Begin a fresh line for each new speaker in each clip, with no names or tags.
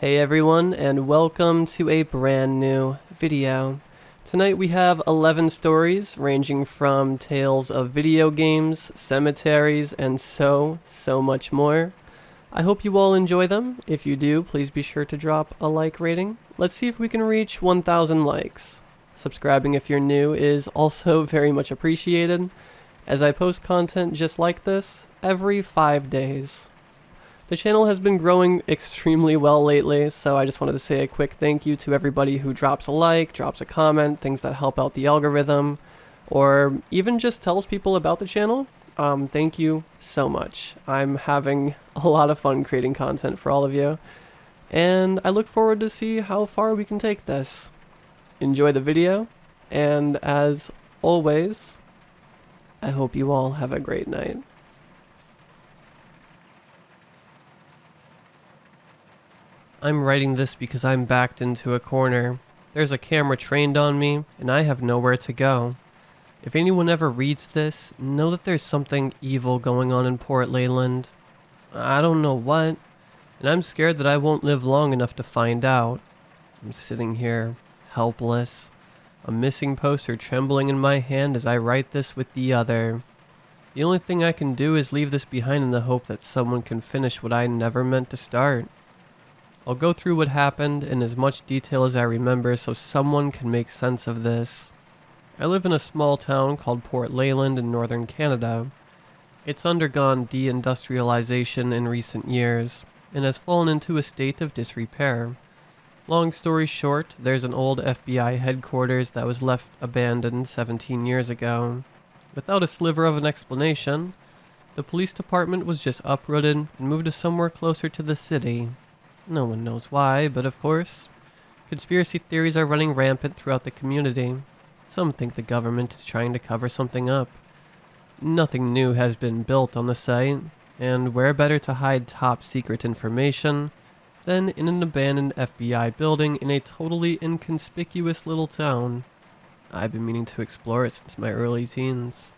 Hey everyone, and welcome to a brand new video. Tonight we have 11 stories ranging from tales of video games, cemeteries, and so much more. I hope you all enjoy them. If you do, please be sure to drop a like rating. Let's see if we can reach 1,000 likes. Subscribing if you're new is also very much appreciated, as I post content just like this every 5 days. The channel has been growing extremely well lately, so I just wanted to say a quick thank you to everybody who drops a like, drops a comment, things that help out the algorithm, or even just tells people about the channel. Thank you so much. I'm having a lot of fun creating content for all of you, and I look forward to see how far we can take this. Enjoy the video, and as always, I hope you all have a great night. I'm writing this because I'm backed into a corner. There's a camera trained on me, and I have nowhere to go. If anyone ever reads this, know that there's something evil going on in Port Leyland. I don't know what, and I'm scared that I won't live long enough to find out. I'm sitting here, helpless, a missing poster trembling in my hand as I write this with the other. The only thing I can do is leave this behind in the hope that someone can finish what I never meant to start. I'll go through what happened in as much detail as I remember so someone can make sense of this. I live in a small town called Port Leyland in northern Canada. It's undergone deindustrialization in recent years and has fallen into a state of disrepair. Long story short, there's an old FBI headquarters that was left abandoned 17 years ago. Without a sliver of an explanation, the police department was just uprooted and moved to somewhere closer to the city. No one knows why, but of course, conspiracy theories are running rampant throughout the community. Some think the government is trying to cover something up. Nothing new has been built on the site, and where better to hide top secret information than in an abandoned FBI building in a totally inconspicuous little town. I've been meaning to explore it since my early teens,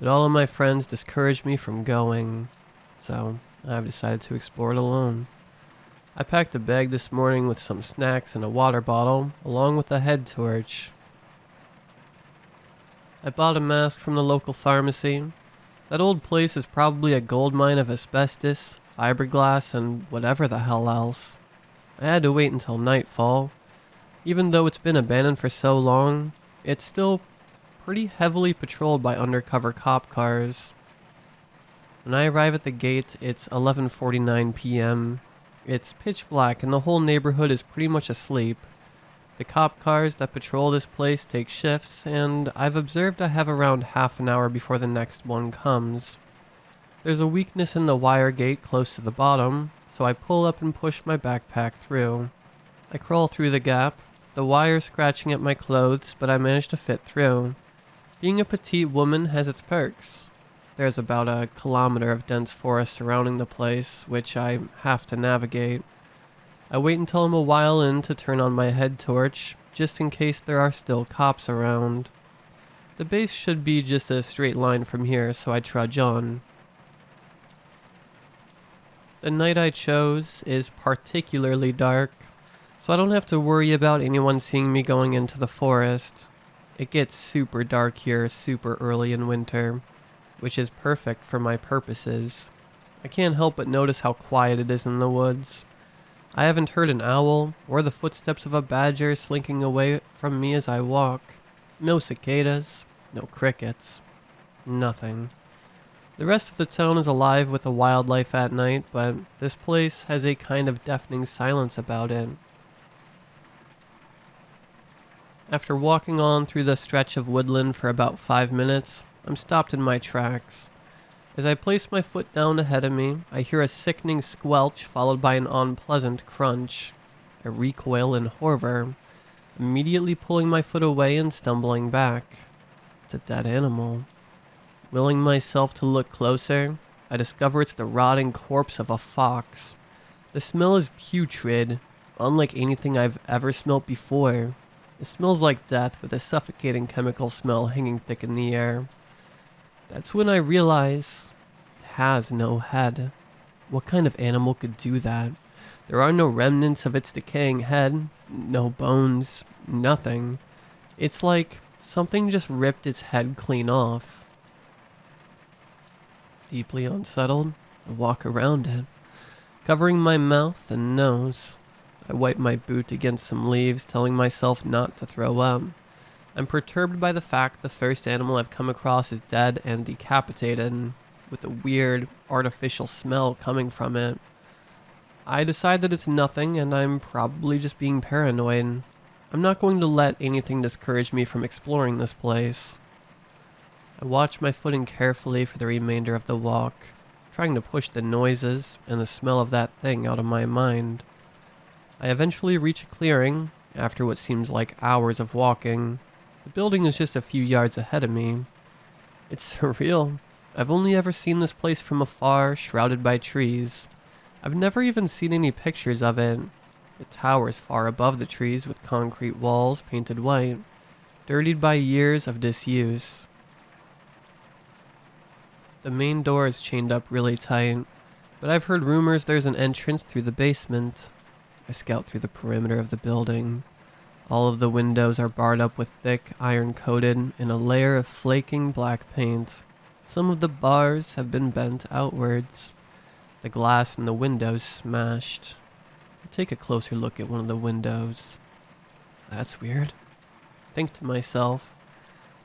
but all of my friends discouraged me from going, so I've decided to explore it alone. I packed a bag this morning with some snacks and a water bottle, along with a head torch. I bought a mask from the local pharmacy. That old place is probably a gold mine of asbestos, fiberglass, and whatever the hell else. I had to wait until nightfall. Even though it's been abandoned for so long, it's still pretty heavily patrolled by undercover cop cars. When I arrive at the gate, it's 11:49 p.m. It's pitch black and the whole neighborhood is pretty much asleep. The cop cars that patrol this place take shifts, and I've observed I have around half an hour before the next one comes. There's a weakness in the wire gate close to the bottom, so I pull up and push my backpack through. I crawl through the gap, the wire scratching at my clothes, but I manage to fit through. Being a petite woman has its perks. There's about a kilometer of dense forest surrounding the place, which I have to navigate. I wait until I'm a while in to turn on my head torch, just in case there are still cops around. The base should be just a straight line from here, so I trudge on. The night I chose is particularly dark, so I don't have to worry about anyone seeing me going into the forest. It gets super dark here super early in winter, which is perfect for my purposes. I can't help but notice how quiet it is in the woods. I haven't heard an owl or the footsteps of a badger slinking away from me as I walk. No cicadas, no crickets, nothing. The rest of the town is alive with the wildlife at night, but this place has a kind of deafening silence about it. After walking on through the stretch of woodland for about 5 minutes, I'm stopped in my tracks. As I place my foot down ahead of me, I hear a sickening squelch followed by an unpleasant crunch. I recoil in horror, immediately pulling my foot away and stumbling back. It's a dead animal. Willing myself to look closer, I discover it's the rotting corpse of a fox. The smell is putrid, unlike anything I've ever smelt before. It smells like death with a suffocating chemical smell hanging thick in the air. That's when I realize it has no head. What kind of animal could do that? There are no remnants of its decaying head, no bones, nothing. It's like something just ripped its head clean off. Deeply unsettled, I walk around it, covering my mouth and nose. I wipe my boot against some leaves, telling myself not to throw up. I'm perturbed by the fact the first animal I've come across is dead and decapitated, with a weird, artificial smell coming from it. I decide that it's nothing and I'm probably just being paranoid. I'm not going to let anything discourage me from exploring this place. I watch my footing carefully for the remainder of the walk, trying to push the noises and the smell of that thing out of my mind. I eventually reach a clearing, after what seems like hours of walking. The building is just a few yards ahead of me. It's surreal. I've only ever seen this place from afar, shrouded by trees. I've never even seen any pictures of it. It towers far above the trees with concrete walls painted white, dirtied by years of disuse. The main door is chained up really tight, but I've heard rumors there's an entrance through the basement. I scout through the perimeter of the building. All of the windows are barred up with thick, iron-coated, in a layer of flaking black paint. Some of the bars have been bent outwards. The glass in the windows smashed. I take a closer look at one of the windows. That's weird. I think to myself.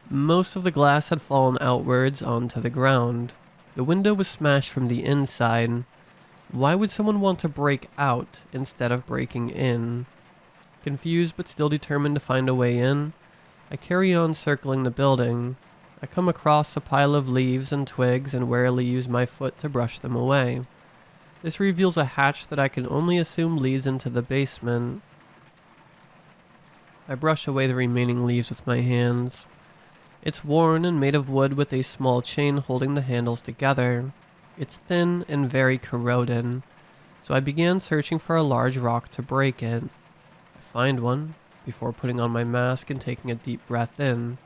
Most of the glass had fallen outwards onto the ground. The window was smashed from the inside. Why would someone want to break out instead of breaking in? Confused but still determined to find a way in, I carry on circling the building. I come across a pile of leaves and twigs and warily use my foot to brush them away. This reveals a hatch that I can only assume leads into the basement. I brush away the remaining leaves with my hands. It's worn and made of wood with a small chain holding the handles together. It's thin and very corroded, so I began searching for a large rock to break it. I find one, before putting on my mask and taking a deep breath in.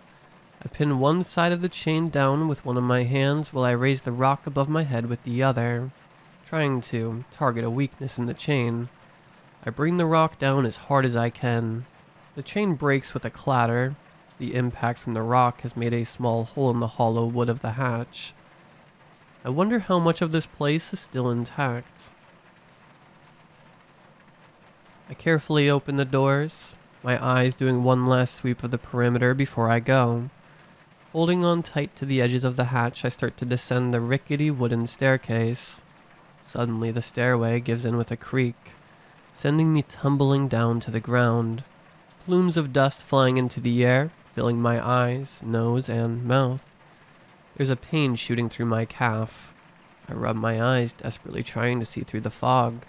I pin one side of the chain down with one of my hands while I raise the rock above my head with the other, trying to target a weakness in the chain. I bring the rock down as hard as I can. The chain breaks with a clatter. The impact from the rock has made a small hole in the hollow wood of the hatch. I wonder how much of this place is still intact. I carefully open the doors, my eyes doing one last sweep of the perimeter before I go. Holding on tight to the edges of the hatch, I start to descend the rickety wooden staircase. Suddenly the stairway gives in with a creak, sending me tumbling down to the ground. Plumes of dust flying into the air, filling my eyes, nose, and mouth. There's a pain shooting through my calf. I rub my eyes, desperately trying to see through the fog.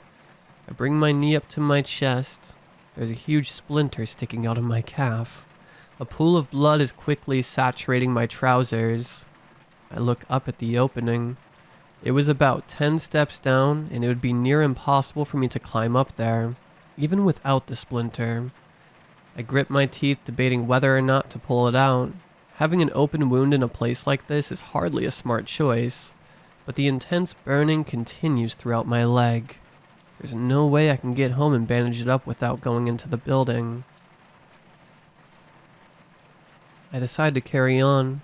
I bring my knee up to my chest. There's a huge splinter sticking out of my calf. A pool of blood is quickly saturating my trousers. I look up at the opening. It was about 10 steps down, and it would be near impossible for me to climb up there, even without the splinter. I grip my teeth, debating whether or not to pull it out. Having an open wound in a place like this is hardly a smart choice, but the intense burning continues throughout my leg. There's no way I can get home and bandage it up without going into the building. I decide to carry on.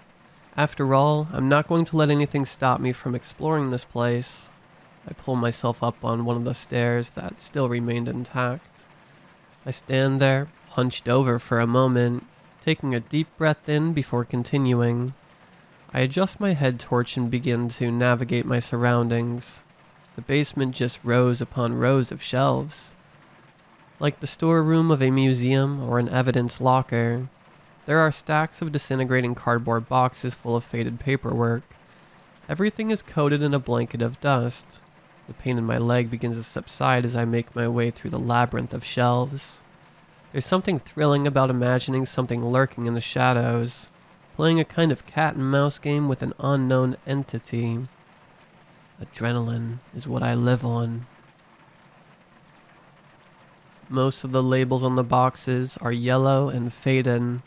After all, I'm not going to let anything stop me from exploring this place. I pull myself up on one of the stairs that still remained intact. I stand there, hunched over for a moment, taking a deep breath in before continuing. I adjust my head torch and begin to navigate my surroundings. The basement just rows upon rows of shelves. Like the storeroom of a museum or an evidence locker, there are stacks of disintegrating cardboard boxes full of faded paperwork. Everything is coated in a blanket of dust. The pain in my leg begins to subside as I make my way through the labyrinth of shelves. There's something thrilling about imagining something lurking in the shadows, playing a kind of cat and mouse game with an unknown entity. Adrenaline is what I live on. Most of the labels on the boxes are yellow and faded,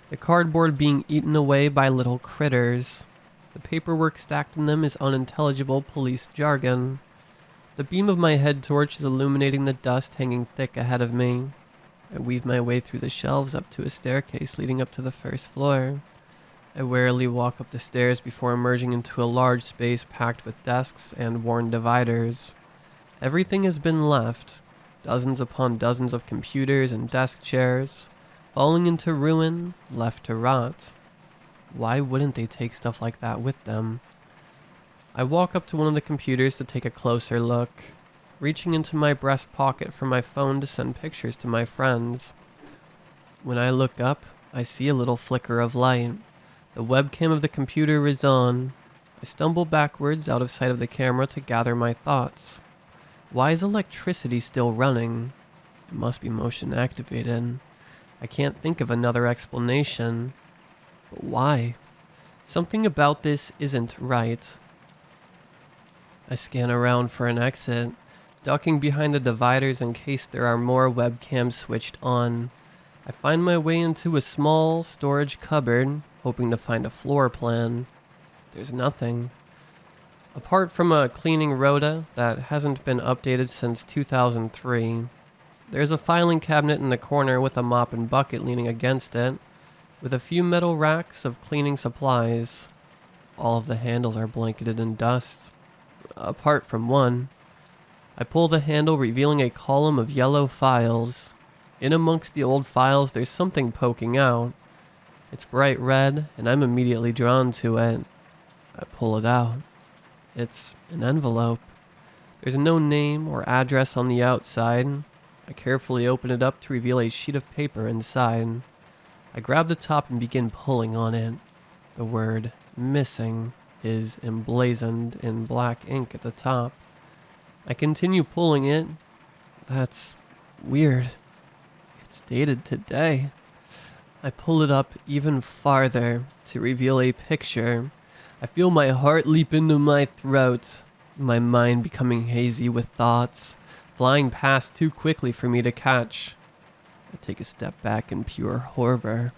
the cardboard being eaten away by little critters. The paperwork stacked in them is unintelligible police jargon. The beam of my head torch is illuminating the dust hanging thick ahead of me. I weave my way through the shelves up to a staircase leading up to the first floor. I warily walk up the stairs before emerging into a large space packed with desks and worn dividers. Everything has been left, dozens upon dozens of computers and desk chairs, falling into ruin, left to rot. Why wouldn't they take stuff like that with them? I walk up to one of the computers to take a closer look, reaching into my breast pocket for my phone to send pictures to my friends. When I look up, I see a little flicker of light. The webcam of the computer is on. I stumble backwards out of sight of the camera to gather my thoughts. Why is electricity still running? It must be motion activated. I can't think of another explanation. But why? Something about this isn't right. I scan around for an exit, ducking behind the dividers in case there are more webcams switched on. I find my way into a small storage cupboard, hoping to find a floor plan. There's nothing. Apart from a cleaning rota that hasn't been updated since 2003, there's a filing cabinet in the corner with a mop and bucket leaning against it, with a few metal racks of cleaning supplies. All of the handles are blanketed in dust, apart from one. I pull the handle, revealing a column of yellow files. In amongst the old files, there's something poking out. It's bright red, and I'm immediately drawn to it. I pull it out. It's an envelope. There's no name or address on the outside. I carefully open it up to reveal a sheet of paper inside. I grab the top and begin pulling on it. The word "missing" is emblazoned in black ink at the top. I continue pulling it. That's weird. It's dated today. I pull it up even farther to reveal a picture. I feel my heart leap into my throat, my mind becoming hazy with thoughts, flying past too quickly for me to catch. I take a step back in pure horror.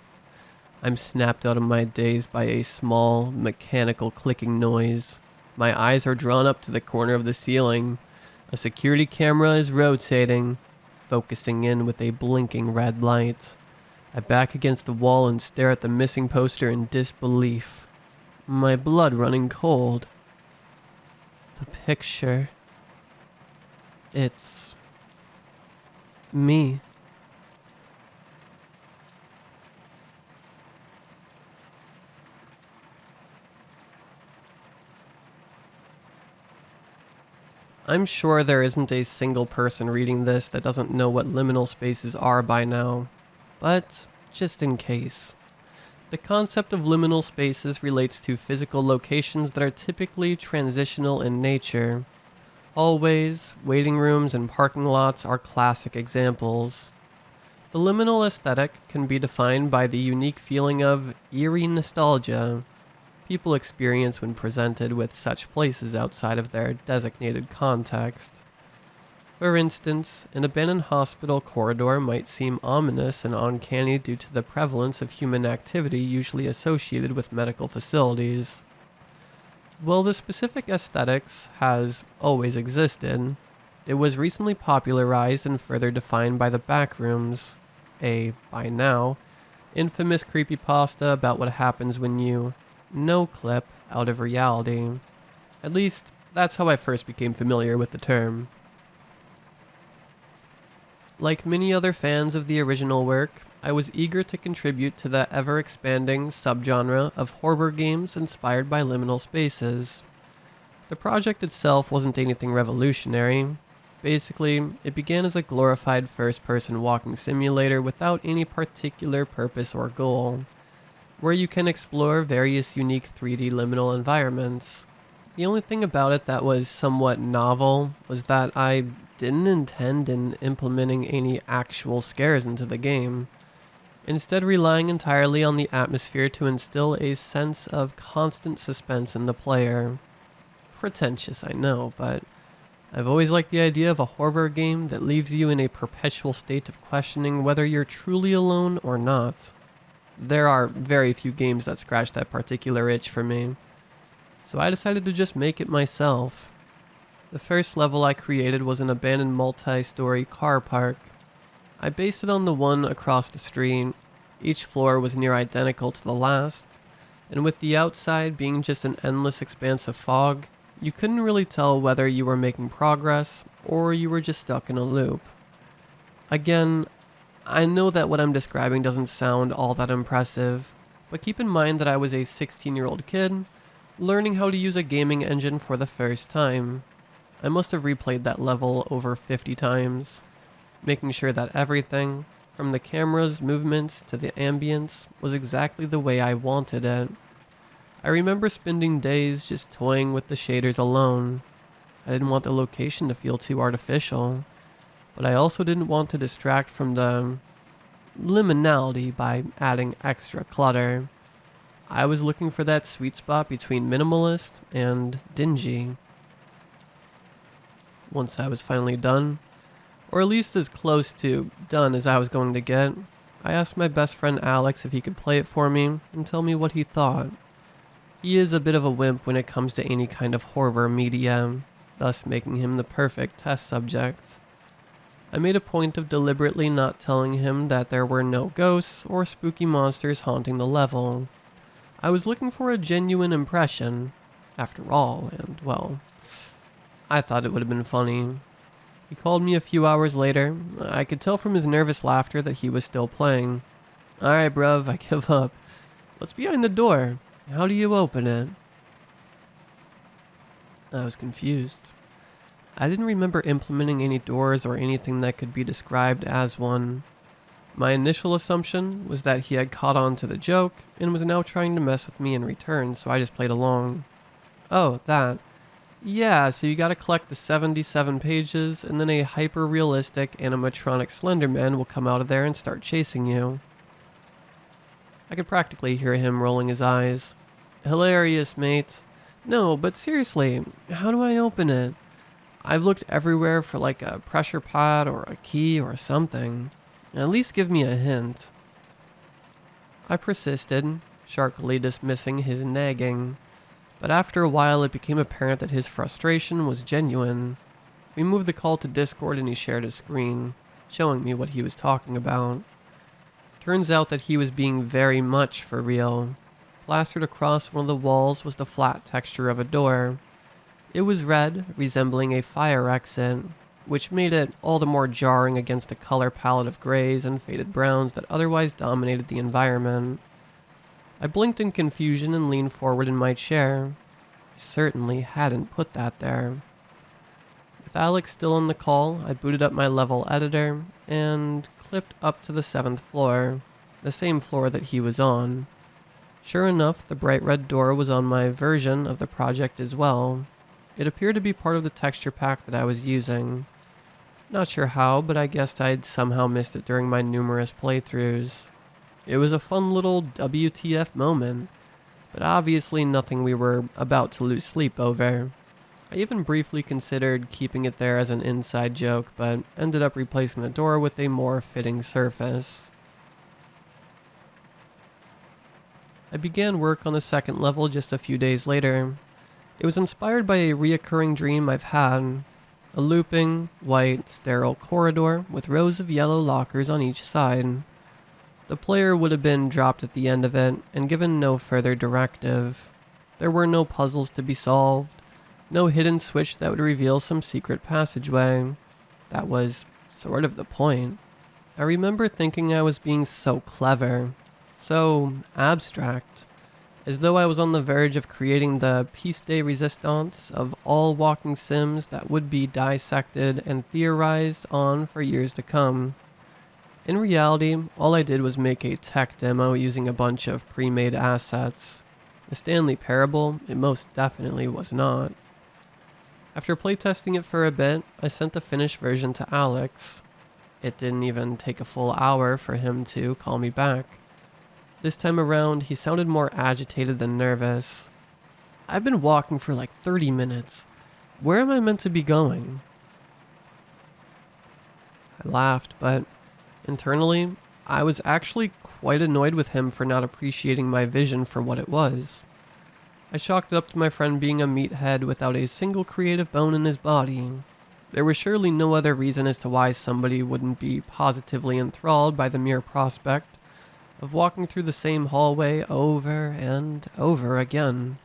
I'm snapped out of my daze by a small, mechanical clicking noise. My eyes are drawn up to the corner of the ceiling. A security camera is rotating, focusing in with a blinking red light. I back against the wall and stare at the missing poster in disbelief, my blood running cold. The picture. It's me. I'm sure there isn't a single person reading this that doesn't know what liminal spaces are by now, but just in case. The concept of liminal spaces relates to physical locations that are typically transitional in nature. Hallways, waiting rooms, and parking lots are classic examples. The liminal aesthetic can be defined by the unique feeling of eerie nostalgia people experience when presented with such places outside of their designated context. For instance, an abandoned hospital corridor might seem ominous and uncanny due to the prevalence of human activity usually associated with medical facilities. While the specific aesthetics has always existed, it was recently popularized and further defined by the Backrooms, a, by now, infamous creepypasta about what happens when you no-clip out of reality. At least, that's how I first became familiar with the term. Like many other fans of the original work, I was eager to contribute to the ever-expanding subgenre of horror games inspired by liminal spaces. The project itself wasn't anything revolutionary. Basically, it began as a glorified first-person walking simulator without any particular purpose or goal, where you can explore various unique 3D liminal environments. The only thing about it that was somewhat novel was that I didn't intend in implementing any actual scares into the game, instead relying entirely on the atmosphere to instill a sense of constant suspense in the player. Pretentious, I know, but I've always liked the idea of a horror game that leaves you in a perpetual state of questioning whether you're truly alone or not. There are very few games that scratch that particular itch for me, so I decided to just make it myself. The first level I created was an abandoned multi-story car park. I based it on the one across the street. Each floor was near identical to the last, and with the outside being just an endless expanse of fog, you couldn't really tell whether you were making progress or you were just stuck in a loop. Again, I know that what I'm describing doesn't sound all that impressive, but keep in mind that I was a 16-year-old kid learning how to use a gaming engine for the first time. I must have replayed that level over 50 times, making sure that everything, from the camera's movements to the ambience, was exactly the way I wanted it. I remember spending days just toying with the shaders alone. I didn't want the location to feel too artificial, but I also didn't want to distract from the liminality by adding extra clutter. I was looking for that sweet spot between minimalist and dingy. Once I was finally done, or at least as close to done as I was going to get, I asked my best friend Alex if he could play it for me and tell me what he thought. He is a bit of a wimp when it comes to any kind of horror media, thus making him the perfect test subject. I made a point of deliberately not telling him that there were no ghosts or spooky monsters haunting the level. I was looking for a genuine impression, after all, and well, I thought it would have been funny. He called me a few hours later. I could tell from his nervous laughter that he was still playing. "Alright, bruv, I give up. What's behind the door? How do you open it?" I was confused. I didn't remember implementing any doors or anything that could be described as one. My initial assumption was that he had caught on to the joke and was now trying to mess with me in return, so I just played along. "Oh, that. Yeah, so you gotta collect the 77 pages, and then a hyper-realistic animatronic Slender Man will come out of there and start chasing you." I could practically hear him rolling his eyes. "Hilarious, mate. No, but seriously, how do I open it? I've looked everywhere for like a pressure pad or a key or something. At least give me a hint." I persisted, sharkily dismissing his nagging. But after a while it became apparent that his frustration was genuine. We moved the call to Discord and he shared his screen, showing me what he was talking about. Turns out that he was being very much for real. Plastered across one of the walls was the flat texture of a door. It was red, resembling a fire exit, which made it all the more jarring against the color palette of grays and faded browns that otherwise dominated the environment. I blinked in confusion and leaned forward in my chair. I certainly hadn't put that there. With Alex still on the call, I booted up my level editor and clipped up to the 7th floor, the same floor that he was on. Sure enough, the bright red door was on my version of the project as well. It appeared to be part of the texture pack that I was using. Not sure how, but I guessed I'd somehow missed it during my numerous playthroughs. It was a fun little WTF moment, but obviously nothing we were about to lose sleep over. I even briefly considered keeping it there as an inside joke, but ended up replacing the door with a more fitting surface. I began work on the 2nd level just a few days later. It was inspired by a reoccurring dream I've had. A looping, white, sterile corridor with rows of yellow lockers on each side. The player would have been dropped at the end of it and given no further directive. There were no puzzles to be solved, no hidden switch that would reveal some secret passageway. That was sort of the point. I remember thinking I was being so clever, so abstract, as though I was on the verge of creating the piece de resistance of all walking sims that would be dissected and theorized on for years to come. In reality, all I did was make a tech demo using a bunch of pre-made assets. A Stanley Parable, it most definitely was not. After playtesting it for a bit, I sent the finished version to Alex. It didn't even take a full hour for him to call me back. This time around, he sounded more agitated than nervous. "I've been walking for like 30 minutes. Where am I meant to be going?" I laughed, but internally, I was actually quite annoyed with him for not appreciating my vision for what it was. I chalked it up to my friend being a meathead without a single creative bone in his body. There was surely no other reason as to why somebody wouldn't be positively enthralled by the mere prospect of walking through the same hallway over and over again.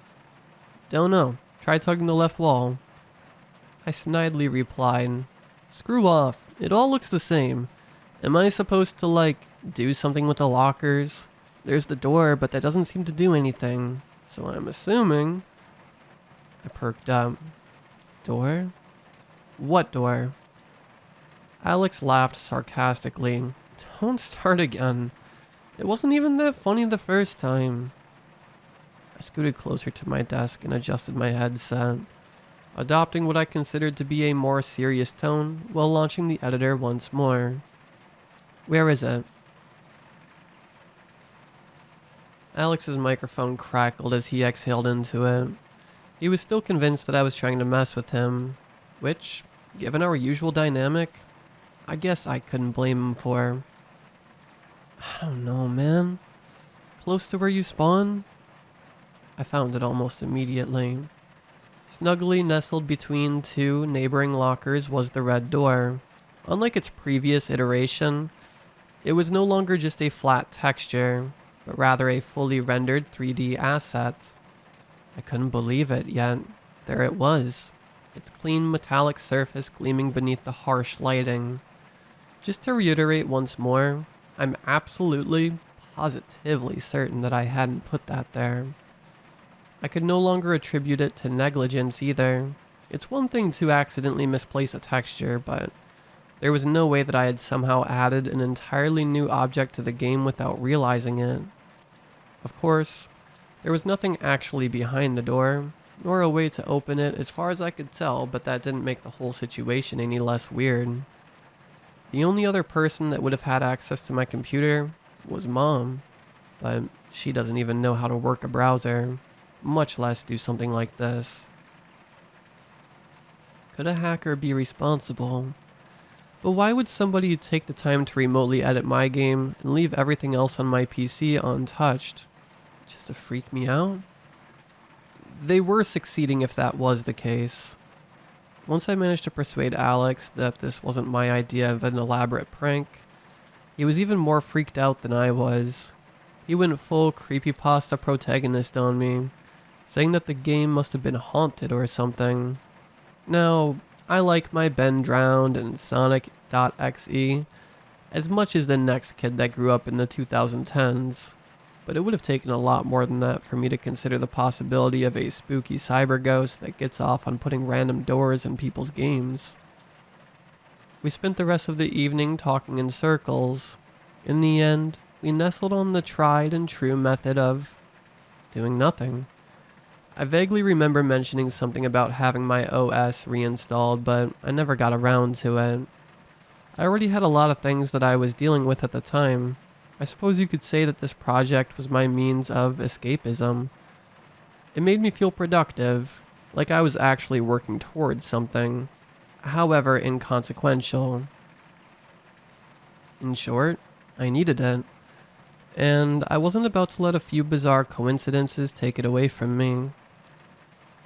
Don't know. Try tugging the left wall. I snidely replied, "Screw off. It all looks the same. Am I supposed to, do something with the lockers? There's the door, but that doesn't seem to do anything. So I'm assuming..." I perked up. Door? What door? Alex laughed sarcastically. Don't start again. It wasn't even that funny the first time. I scooted closer to my desk and adjusted my headset, adopting what I considered to be a more serious tone while launching the editor once more. Where is it? Alex's microphone crackled as he exhaled into it. He was still convinced that I was trying to mess with him, which, given our usual dynamic, I guess I couldn't blame him for. I don't know, man. Close to where you spawn? I found it almost immediately. Snugly nestled between two neighboring lockers was the red door. Unlike its previous iteration, it was no longer just a flat texture, but rather a fully rendered 3D asset. I couldn't believe it, yet there it was, its clean metallic surface gleaming beneath the harsh lighting. Just to reiterate once more, I'm absolutely, positively certain that I hadn't put that there. I could no longer attribute it to negligence either. It's one thing to accidentally misplace a texture, but there was no way that I had somehow added an entirely new object to the game without realizing it. Of course, there was nothing actually behind the door, nor a way to open it as far as I could tell, but that didn't make the whole situation any less weird. The only other person that would have had access to my computer was Mom, but she doesn't even know how to work a browser, much less do something like this. Could a hacker be responsible? But why would somebody take the time to remotely edit my game and leave everything else on my PC untouched? Just to freak me out? They were succeeding if that was the case. Once I managed to persuade Alex that this wasn't my idea of an elaborate prank, he was even more freaked out than I was. He went full creepypasta protagonist on me, saying that the game must have been haunted or something. Now, I like my Ben Drowned and Sonic.exe as much as the next kid that grew up in the 2010s, but it would have taken a lot more than that for me to consider the possibility of a spooky cyber ghost that gets off on putting random doors in people's games. We spent the rest of the evening talking in circles. In the end, we nestled on the tried and true method of doing nothing. I vaguely remember mentioning something about having my OS reinstalled, but I never got around to it. I already had a lot of things that I was dealing with at the time. I suppose you could say that this project was my means of escapism. It made me feel productive, like I was actually working towards something, however inconsequential. In short, I needed it, and I wasn't about to let a few bizarre coincidences take it away from me.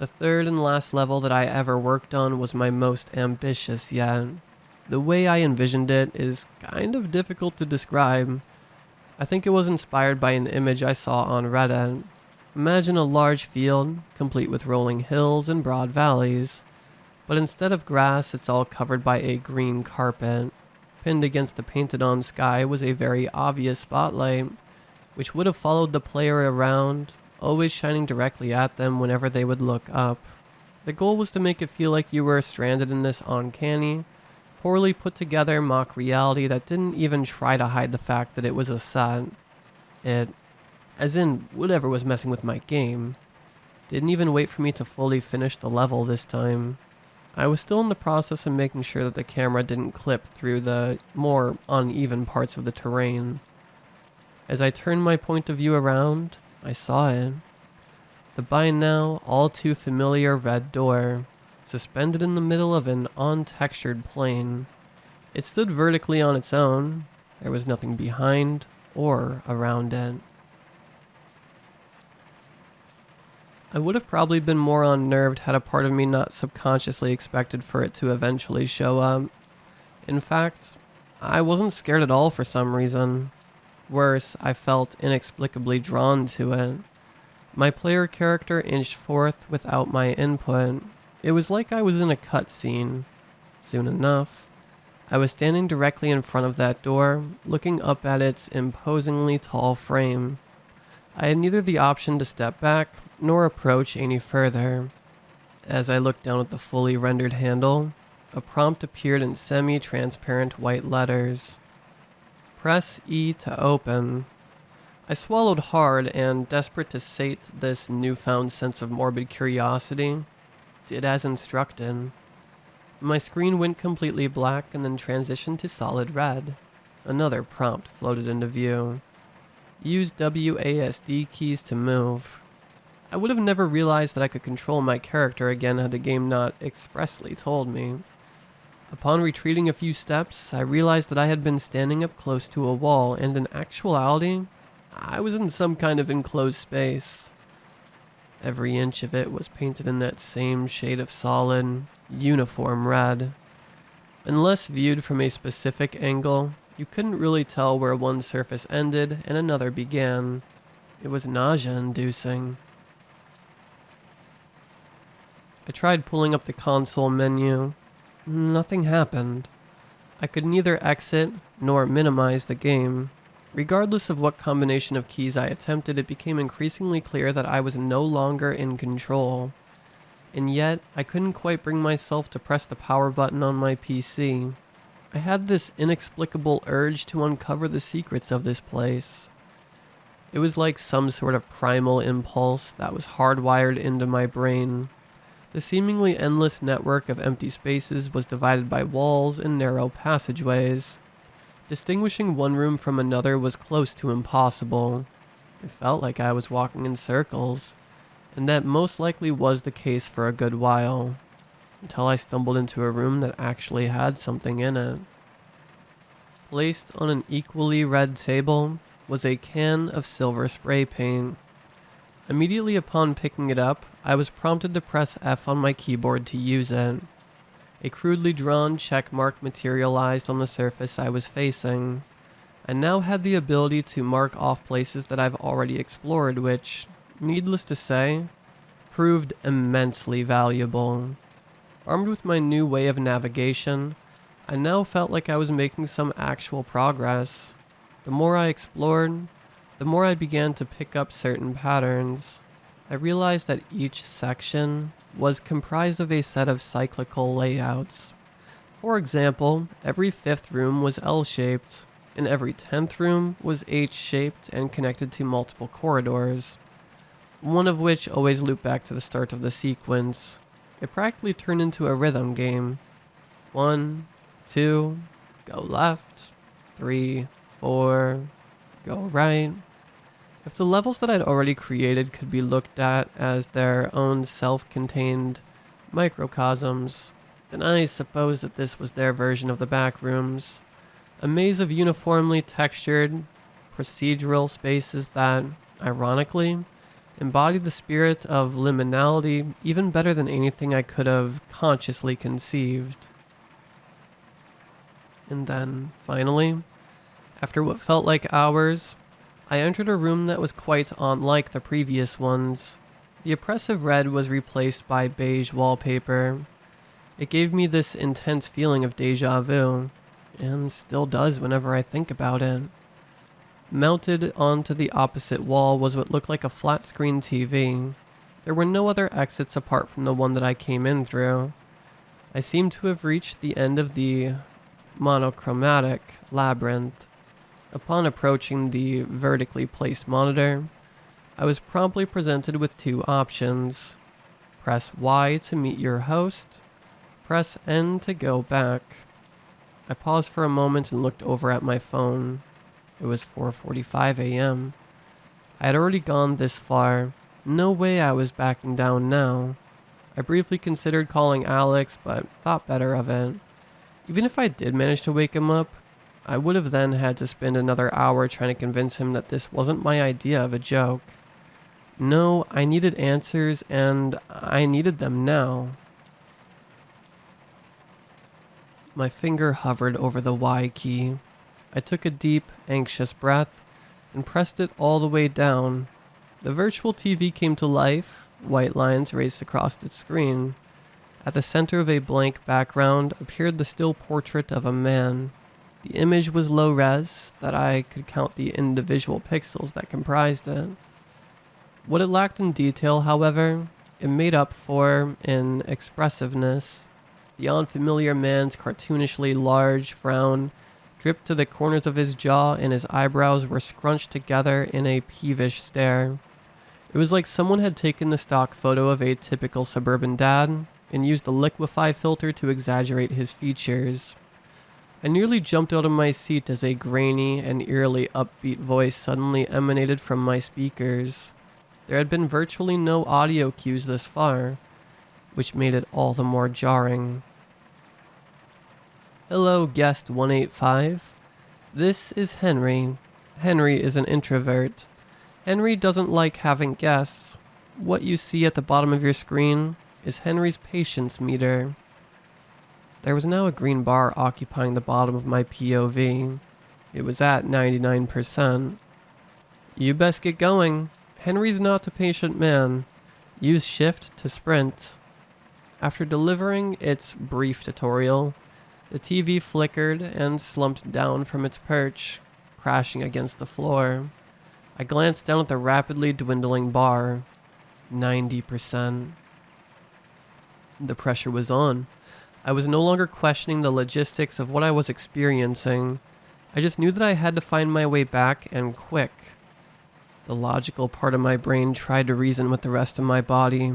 The third and last level that I ever worked on was my most ambitious yet. The way I envisioned it is kind of difficult to describe. I think it was inspired by an image I saw on Reddit. Imagine a large field, complete with rolling hills and broad valleys. But instead of grass, it's all covered by a green carpet. Pinned against the painted-on sky was a very obvious spotlight, which would have followed the player around, always shining directly at them whenever they would look up. The goal was to make it feel like you were stranded in this uncanny, poorly put together mock reality that didn't even try to hide the fact that it was a set. It, as in whatever was messing with my game, didn't even wait for me to fully finish the level this time. I was still in the process of making sure that the camera didn't clip through the more uneven parts of the terrain. As I turned my point of view around, I saw it. The by now all too familiar red door, suspended in the middle of an untextured plane. It stood vertically on its own. There was nothing behind or around it. I would have probably been more unnerved had a part of me not subconsciously expected for it to eventually show up. In fact, I wasn't scared at all for some reason. Worse, I felt inexplicably drawn to it. My player character inched forth without my input. It was like I was in a cutscene. Soon enough, I was standing directly in front of that door, looking up at its imposingly tall frame. I had neither the option to step back nor approach any further. As I looked down at the fully rendered handle, a prompt appeared in semi-transparent white letters. Press E to open. I swallowed hard and, desperate to sate this newfound sense of morbid curiosity, did as instructed. My screen went completely black and then transitioned to solid red. Another prompt floated into view. Use WASD keys to move. I would have never realized that I could control my character again had the game not expressly told me. Upon retreating a few steps, I realized that I had been standing up close to a wall, and in actuality, I was in some kind of enclosed space. Every inch of it was painted in that same shade of solid, uniform red. Unless viewed from a specific angle, you couldn't really tell where one surface ended and another began. It was nausea-inducing. I tried pulling up the console menu. Nothing happened. I could neither exit nor minimize the game. Regardless of what combination of keys I attempted, it became increasingly clear that I was no longer in control. And yet, I couldn't quite bring myself to press the power button on my PC. I had this inexplicable urge to uncover the secrets of this place. It was like some sort of primal impulse that was hardwired into my brain. The seemingly endless network of empty spaces was divided by walls and narrow passageways. Distinguishing one room from another was close to impossible. It felt like I was walking in circles, and that most likely was the case for a good while, until I stumbled into a room that actually had something in it. Placed on an equally red table was a can of silver spray paint. Immediately upon picking it up, I was prompted to press F on my keyboard to use it. A crudely drawn check mark materialized on the surface I was facing. I now had the ability to mark off places that I've already explored, which, needless to say, proved immensely valuable. Armed with my new way of navigation, I now felt like I was making some actual progress. The more I explored, the more I began to pick up certain patterns. I realized that each section was comprised of a set of cyclical layouts. For example, every 5th room was L-shaped, and every 10th room was H-shaped and connected to multiple corridors, one of which always looped back to the start of the sequence. It practically turned into a rhythm game. 1, 2, go left, 3, 4, go right. If the levels that I'd already created could be looked at as their own self-contained microcosms, then I suppose that this was their version of the back rooms. A maze of uniformly textured, procedural spaces that, ironically, embodied the spirit of liminality even better than anything I could have consciously conceived. And then, finally, after what felt like hours, I entered a room that was quite unlike the previous ones. The oppressive red was replaced by beige wallpaper. It gave me this intense feeling of déjà vu, and still does whenever I think about it. Mounted onto the opposite wall was what looked like a flat-screen TV. There were no other exits apart from the one that I came in through. I seemed to have reached the end of the monochromatic labyrinth. Upon approaching the vertically placed monitor, I was promptly presented with two options. Press Y to meet your host. Press N to go back. I paused for a moment and looked over at my phone. It was 4:45 a.m. I had already gone this far. No way I was backing down now. I briefly considered calling Alex, but thought better of it. Even if I did manage to wake him up, I would have then had to spend another hour trying to convince him that this wasn't my idea of a joke. No, I needed answers, and I needed them now. My finger hovered over the Y key. I took a deep, anxious breath and pressed it all the way down. The virtual TV came to life. White lines raced across its screen. At the center of a blank background appeared the still portrait of a man. The image was low res, that I could count the individual pixels that comprised it. What it lacked in detail, however, it made up for in expressiveness. The unfamiliar man's cartoonishly large frown dripped to the corners of his jaw, and his eyebrows were scrunched together in a peevish stare. It was like someone had taken the stock photo of a typical suburban dad and used the liquefy filter to exaggerate his features. I nearly jumped out of my seat as a grainy and eerily upbeat voice suddenly emanated from my speakers. There had been virtually no audio cues this far, which made it all the more jarring. Hello, guest 185. This is Henry. Henry is an introvert. Henry doesn't like having guests. What you see at the bottom of your screen is Henry's patience meter. There was now a green bar occupying the bottom of my POV. It was at 99%. You best get going. Henry's not a patient man. Use shift to sprint. After delivering its brief tutorial, the TV flickered and slumped down from its perch, crashing against the floor. I glanced down at the rapidly dwindling bar. 90%. The pressure was on. I was no longer questioning the logistics of what I was experiencing. I just knew that I had to find my way back, and quick. The logical part of my brain tried to reason with the rest of my body,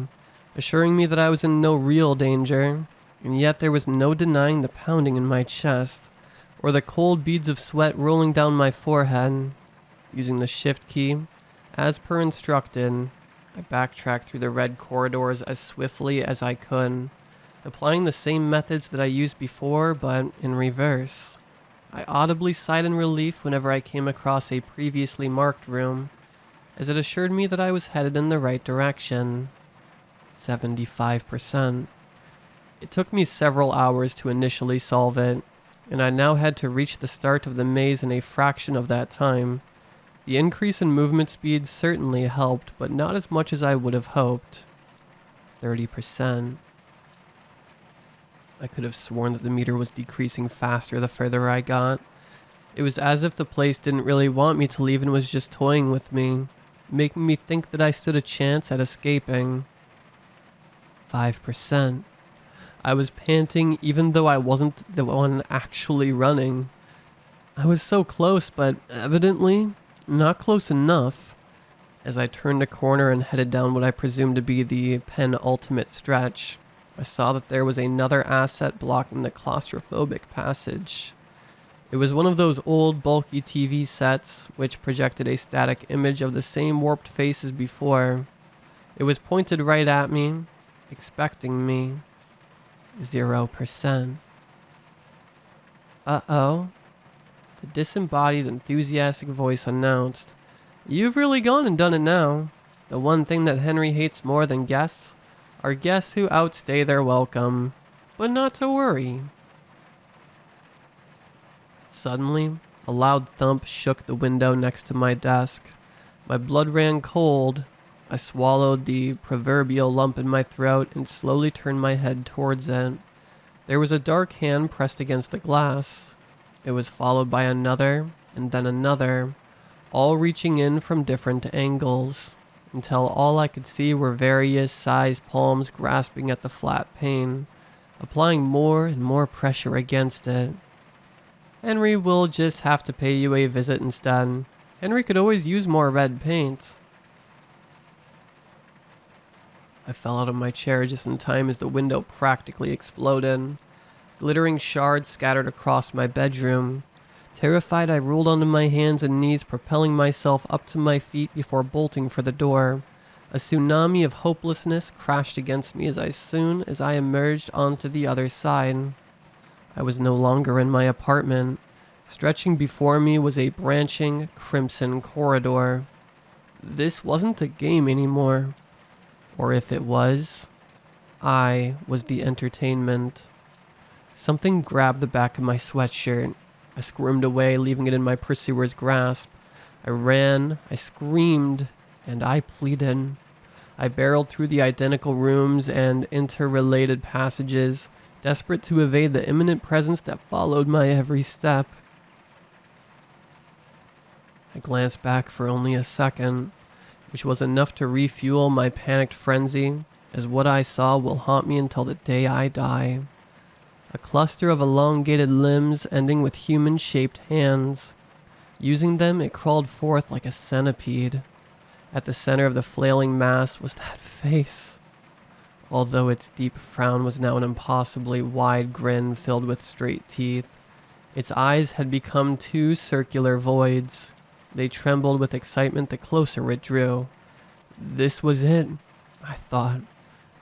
assuring me that I was in no real danger, and yet there was no denying the pounding in my chest, or the cold beads of sweat rolling down my forehead. Using the shift key, as per instructed, I backtracked through the red corridors as swiftly as I could, applying the same methods that I used before, but in reverse. I audibly sighed in relief whenever I came across a previously marked room, as it assured me that I was headed in the right direction. 75%. It took me several hours to initially solve it, and I now had to reach the start of the maze in a fraction of that time. The increase in movement speed certainly helped, but not as much as I would have hoped. 30%. I could have sworn that the meter was decreasing faster the further I got. It was as if the place didn't really want me to leave and was just toying with me, making me think that I stood a chance at escaping. 5%. I was panting even though I wasn't the one actually running. I was so close, but evidently not close enough. As I turned a corner and headed down what I presumed to be the penultimate stretch, I saw that there was another asset blocking the claustrophobic passage. It was one of those old, bulky TV sets which projected a static image of the same warped face as before. It was pointed right at me, expecting me. 0%. Uh-oh. The disembodied, enthusiastic voice announced, "You've really gone and done it now. The one thing that Henry hates more than guests are guests who outstay their welcome. But not to worry." Suddenly, a loud thump shook the window next to my desk. My blood ran cold. I swallowed the proverbial lump in my throat and slowly turned my head towards it. There was a dark hand pressed against the glass. It was followed by another, and then another, all reaching in from different angles, until all I could see were various sized palms grasping at the flat pane, applying more and more pressure against it. "Henry will just have to pay you a visit instead. Henry could always use more red paint." I fell out of my chair just in time as the window practically exploded. Glittering shards scattered across my bedroom. Terrified, I rolled onto my hands and knees, propelling myself up to my feet before bolting for the door. A tsunami of hopelessness crashed against me as soon as I emerged onto the other side. I was no longer in my apartment. Stretching before me was a branching, crimson corridor. This wasn't a game anymore. Or if it was, I was the entertainment. Something grabbed the back of my sweatshirt. I squirmed away, leaving it in my pursuer's grasp. I ran, I screamed, and I pleaded. I barreled through the identical rooms and interrelated passages, desperate to evade the imminent presence that followed my every step. I glanced back for only a second, which was enough to refuel my panicked frenzy, as what I saw will haunt me until the day I die. A cluster of elongated limbs ending with human-shaped hands. Using them, it crawled forth like a centipede. At the center of the flailing mass was that face. Although its deep frown was now an impossibly wide grin filled with straight teeth, its eyes had become two circular voids. They trembled with excitement the closer it drew. This was it, I thought.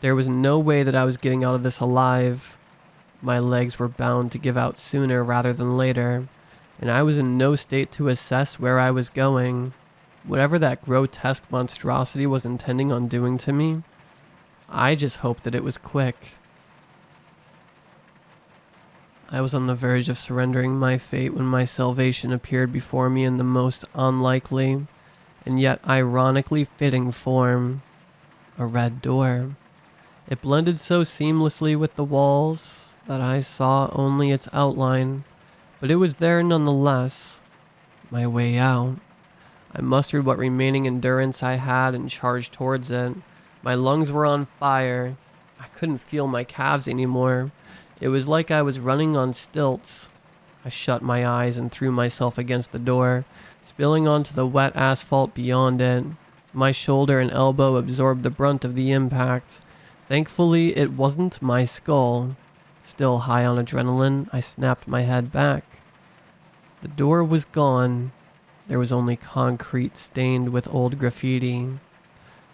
There was no way that I was getting out of this alive. My legs were bound to give out sooner rather than later, and I was in no state to assess where I was going. Whatever that grotesque monstrosity was intending on doing to me, I just hoped that it was quick. I was on the verge of surrendering my fate when my salvation appeared before me in the most unlikely, and yet ironically fitting form. A red door. It blended so seamlessly with the walls that I saw only its outline, but it was there nonetheless. My way out. I mustered what remaining endurance I had and charged towards it. My lungs were on fire. I couldn't feel my calves anymore. It was like I was running on stilts. I shut my eyes and threw myself against the door, spilling onto the wet asphalt beyond it. My shoulder and elbow absorbed the brunt of the impact. Thankfully, it wasn't my skull. Still high on adrenaline, I snapped my head back. The door was gone. There was only concrete stained with old graffiti.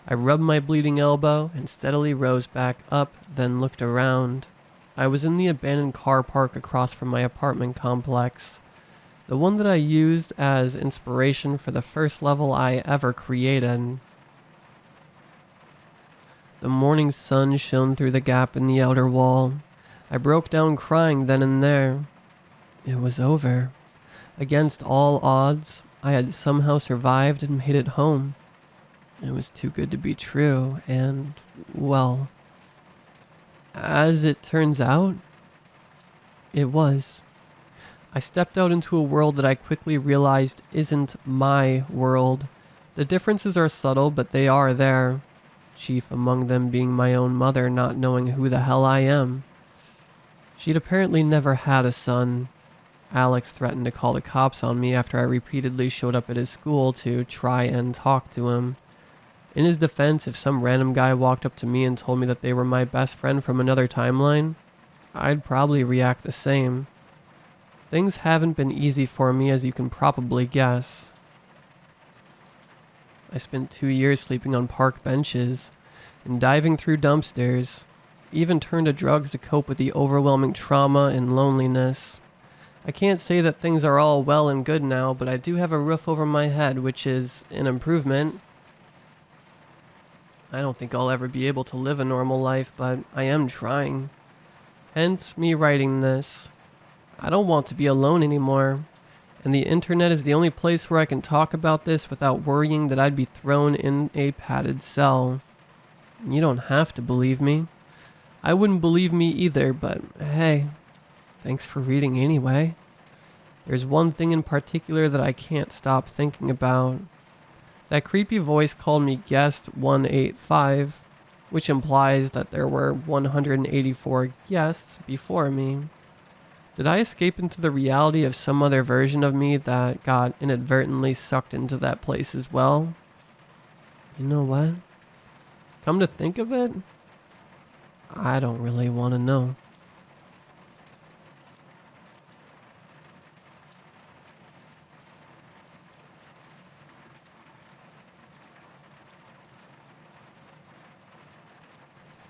I rubbed my bleeding elbow and steadily rose back up, then looked around. I was in the abandoned car park across from my apartment complex, the one that I used as inspiration for the first level I ever created. The morning sun shone through the gap in the outer wall. I broke down crying then and there. It was over. Against all odds, I had somehow survived and made it home. It was too good to be true, and, well, as it turns out, it was. I stepped out into a world that I quickly realized isn't my world. The differences are subtle, but they are there. Chief among them being my own mother not knowing who the hell I am. She'd apparently never had a son. Alex threatened to call the cops on me after I repeatedly showed up at his school to try and talk to him. In his defense, if some random guy walked up to me and told me that they were my best friend from another timeline, I'd probably react the same. Things haven't been easy for me, as you can probably guess. I spent 2 years sleeping on park benches and diving through dumpsters, even turned to drugs to cope with the overwhelming trauma and loneliness. I can't say that things are all well and good now, but I do have a roof over my head, which is an improvement. I don't think I'll ever be able to live a normal life, but I am trying. Hence me writing this. I don't want to be alone anymore, and the internet is the only place where I can talk about this without worrying that I'd be thrown in a padded cell. You don't have to believe me. I wouldn't believe me either, but hey, thanks for reading anyway. There's one thing in particular that I can't stop thinking about. That creepy voice called me Guest 185, which implies that there were 184 guests before me. Did I escape into the reality of some other version of me that got inadvertently sucked into that place as well? You know what? Come to think of it, I don't really want to know.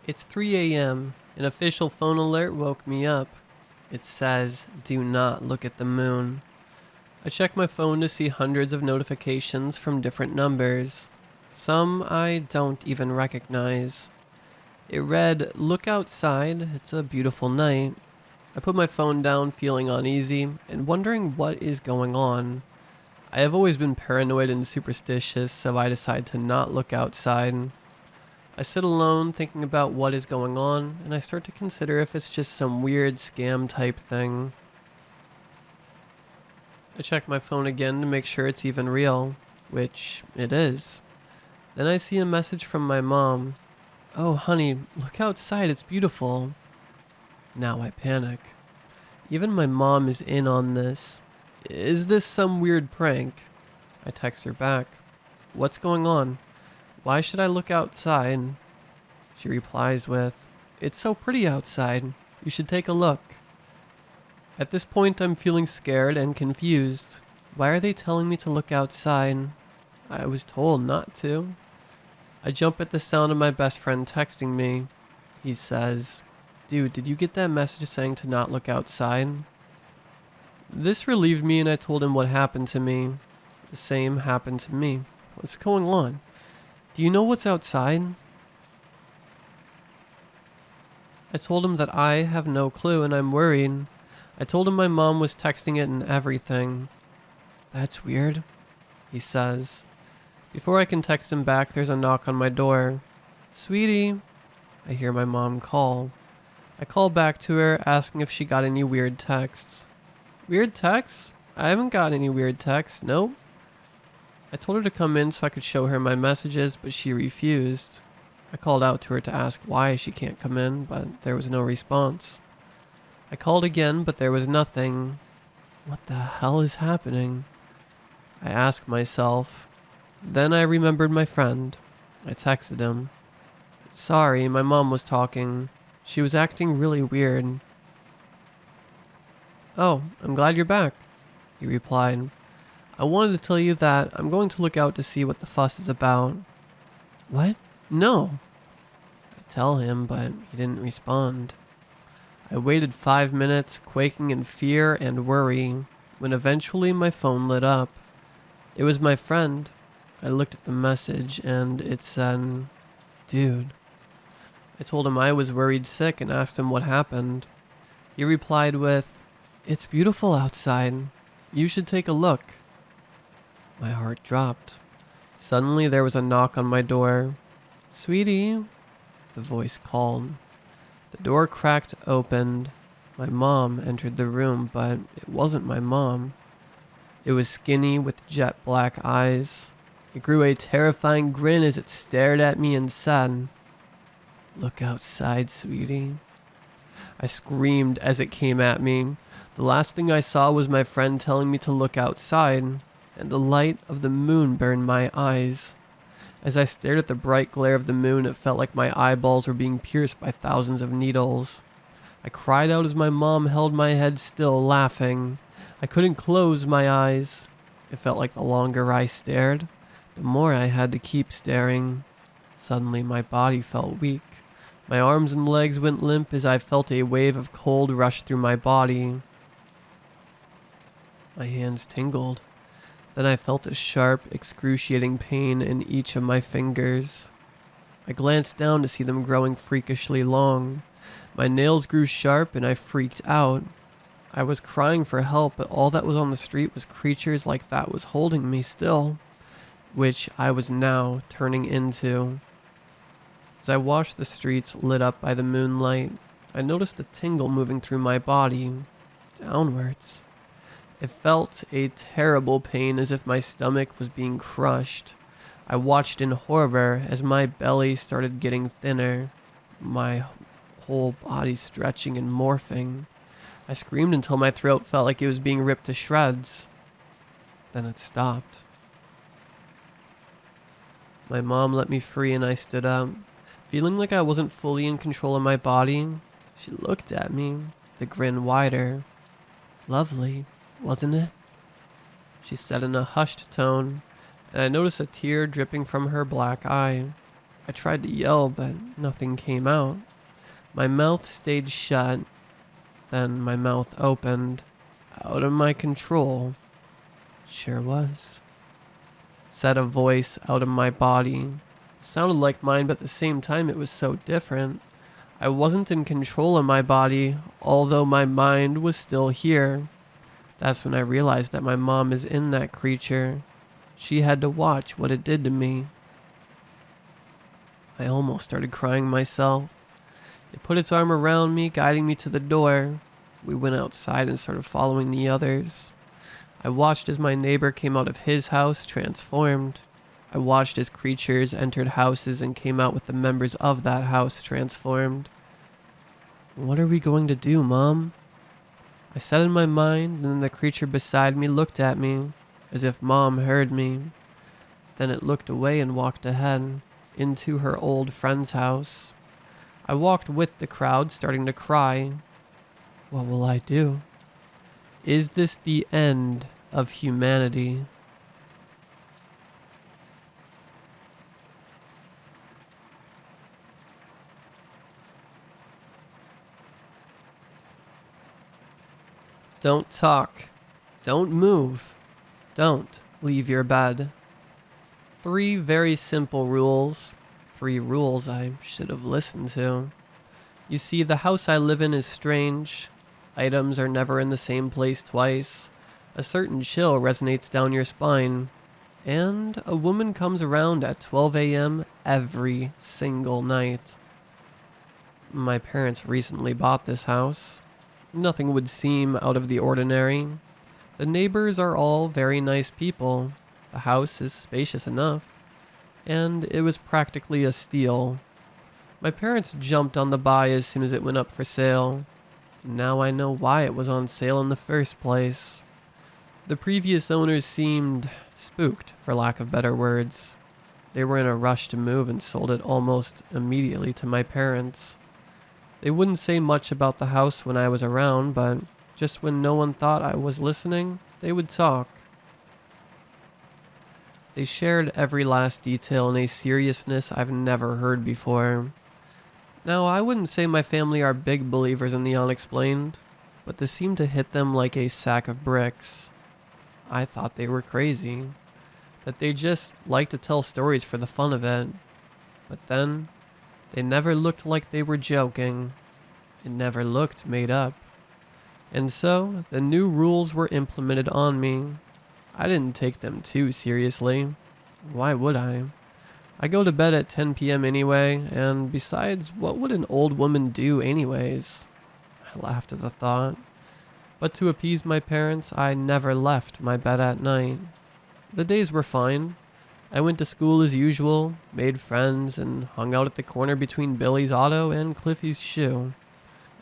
It's 3 a.m. An official phone alert woke me up. It says, "Do not look at the moon." I check my phone to see hundreds of notifications from different numbers. Some I don't even recognize. It read, "Look outside, it's a beautiful night." I put my phone down, feeling uneasy and wondering what is going on. I have always been paranoid and superstitious, so I decide to not look outside. I sit alone thinking about what is going on, and I start to consider if it's just some weird scam type thing. I check my phone again to make sure it's even real, which it is. Then I see a message from my mom. "Oh honey, look outside, it's beautiful." Now I panic. Even my mom is in on this. Is this some weird prank? I text her back. "What's going on? Why should I look outside?" She replies with, "It's so pretty outside. You should take a look." At this point, I'm feeling scared and confused. Why are they telling me to look outside? I was told not to. I jump at the sound of my best friend texting me. He says, "Dude, did you get that message saying to not look outside?" This relieved me, and I told him what happened to me. The same happened to me. What's going on? Do you know what's outside? I told him that I have no clue and I'm worried. I told him my mom was texting it and everything. "That's weird," he says. Before I can text him back, there's a knock on my door. "Sweetie," I hear my mom call. I call back to her, asking if she got any weird texts. "Weird texts? I haven't got any weird texts, nope." I told her to come in so I could show her my messages, but she refused. I called out to her to ask why she can't come in, but there was no response. I called again, but there was nothing. What the hell is happening? I asked myself. Then I remembered my friend. I texted him. "Sorry, my mom was talking. She was acting really weird." "Oh, I'm glad you're back," he replied. "I wanted to tell you that I'm going to look out to see what the fuss is about." "What? No." I tell him, but he didn't respond. I waited 5 minutes, quaking in fear and worry, when eventually my phone lit up. It was my friend. I looked at the message, and it said, "Dude." I told him I was worried sick and asked him what happened. He replied with, "It's beautiful outside. You should take a look." My heart dropped. Suddenly there was a knock on my door. "Sweetie," the voice called. The door cracked open. My mom entered the room, but it wasn't my mom. It was skinny with jet black eyes. It grew a terrifying grin as it stared at me and said, "Look outside, sweetie." I screamed as it came at me. The last thing I saw was my friend telling me to look outside, and the light of the moon burned my eyes. As I stared at the bright glare of the moon, it felt like my eyeballs were being pierced by thousands of needles. I cried out as my mom held my head still, laughing. I couldn't close my eyes. It felt like the longer I stared, the more I had to keep staring. Suddenly my body felt weak. My arms and legs went limp as I felt a wave of cold rush through my body. My hands tingled. Then I felt a sharp, excruciating pain in each of my fingers. I glanced down to see them growing freakishly long. My nails grew sharp and I freaked out. I was crying for help, but all that was on the street was creatures like that was holding me still, which I was now turning into. As I watched the streets lit up by the moonlight, I noticed a tingle moving through my body, downwards. It felt a terrible pain, as if my stomach was being crushed. I watched in horror as my belly started getting thinner, my whole body stretching and morphing. I screamed until my throat felt like it was being ripped to shreds. Then it stopped. My mom let me free and I stood up. Feeling like I wasn't fully in control of my body, she looked at me, the grin wider. "Lovely, wasn't it?" she said in a hushed tone, and I noticed a tear dripping from her black eye. I tried to yell, but nothing came out. My mouth stayed shut. Then my mouth opened. Out of my control. It sure was. said a voice out of my body. It sounded like mine, but at the same time it was so different. I wasn't in control of my body, although my mind was still here. That's when I realized that my mom is in that creature. She had to watch what it did to me. I almost started crying myself. It put its arm around me, guiding me to the door. We went outside and started following the others. I watched as my neighbor came out of his house transformed. I watched as creatures entered houses and came out with the members of that house transformed. What are we going to do, Mom? I said in my mind, and then the creature beside me looked at me, as if Mom heard me. Then it looked away and walked ahead, into her old friend's house. I walked with the crowd, starting to cry. What will I do? Is this the end of humanity? Don't talk. Don't move. Don't leave your bed. 3 very simple rules. 3 rules I should have listened to. You see, the house I live in is strange. Items are never in the same place twice. A certain chill resonates down your spine. And a woman comes around at 12 a.m. every single night. My parents recently bought this house. Nothing would seem out of the ordinary. The neighbors are all very nice people. The house is spacious enough. And it was practically a steal. My parents jumped on the buy as soon as it went up for sale. Now I know why it was on sale in the first place. The previous owners seemed spooked, for lack of better words. They were in a rush to move and sold it almost immediately to my parents. They wouldn't say much about the house when I was around, but just when no one thought I was listening, they would talk. They shared every last detail in a seriousness I've never heard before. Now, I wouldn't say my family are big believers in the unexplained, but this seemed to hit them like a sack of bricks. I thought they were crazy, that they just like to tell stories for the fun of it. But then, they never looked like they were joking. It never looked made up. And so, the new rules were implemented on me. I didn't take them too seriously. Why would I? I go to bed at 10 p.m. anyway, and besides, what would an old woman do anyways? I laughed at the thought. But to appease my parents, I never left my bed at night. The days were fine. I went to school as usual, made friends, and hung out at the corner between Billy's Auto and Cliffy's Shoe.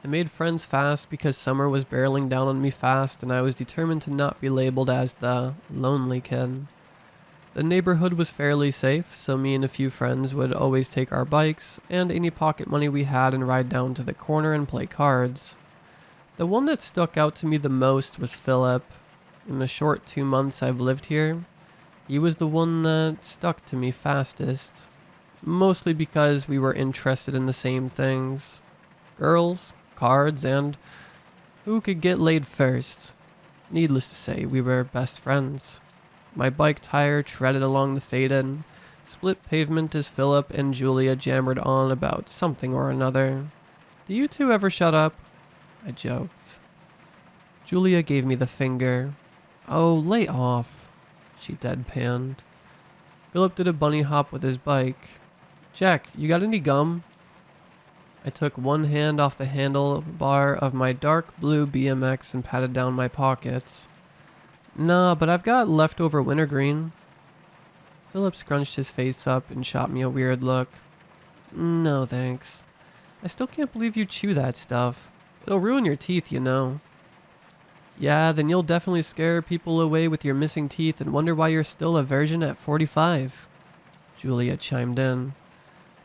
I made friends fast because summer was barreling down on me fast, and I was determined to not be labeled as the lonely kid. The neighborhood was fairly safe, so me and a few friends would always take our bikes and any pocket money we had and ride down to the corner and play cards. The one that stuck out to me the most was Philip. In the short 2 months I've lived here, he was the one that stuck to me fastest. Mostly because we were interested in the same things. Girls, cards, and who could get laid first. Needless to say, we were best friends. My bike tire treaded along the faded, split pavement as Philip and Julia jammered on about something or another. Do you two ever shut up? I joked. Julia gave me the finger. Oh, lay off, she deadpanned. Philip did a bunny hop with his bike. Jack, you got any gum? I took one hand off the handlebar of my dark blue BMX and patted down my pockets. Nah, but I've got leftover wintergreen. Philip scrunched his face up and shot me a weird look. No, thanks. I still can't believe you chew that stuff. It'll ruin your teeth, you know. Yeah, then you'll definitely scare people away with your missing teeth and wonder why you're still a virgin at 45. Julia chimed in,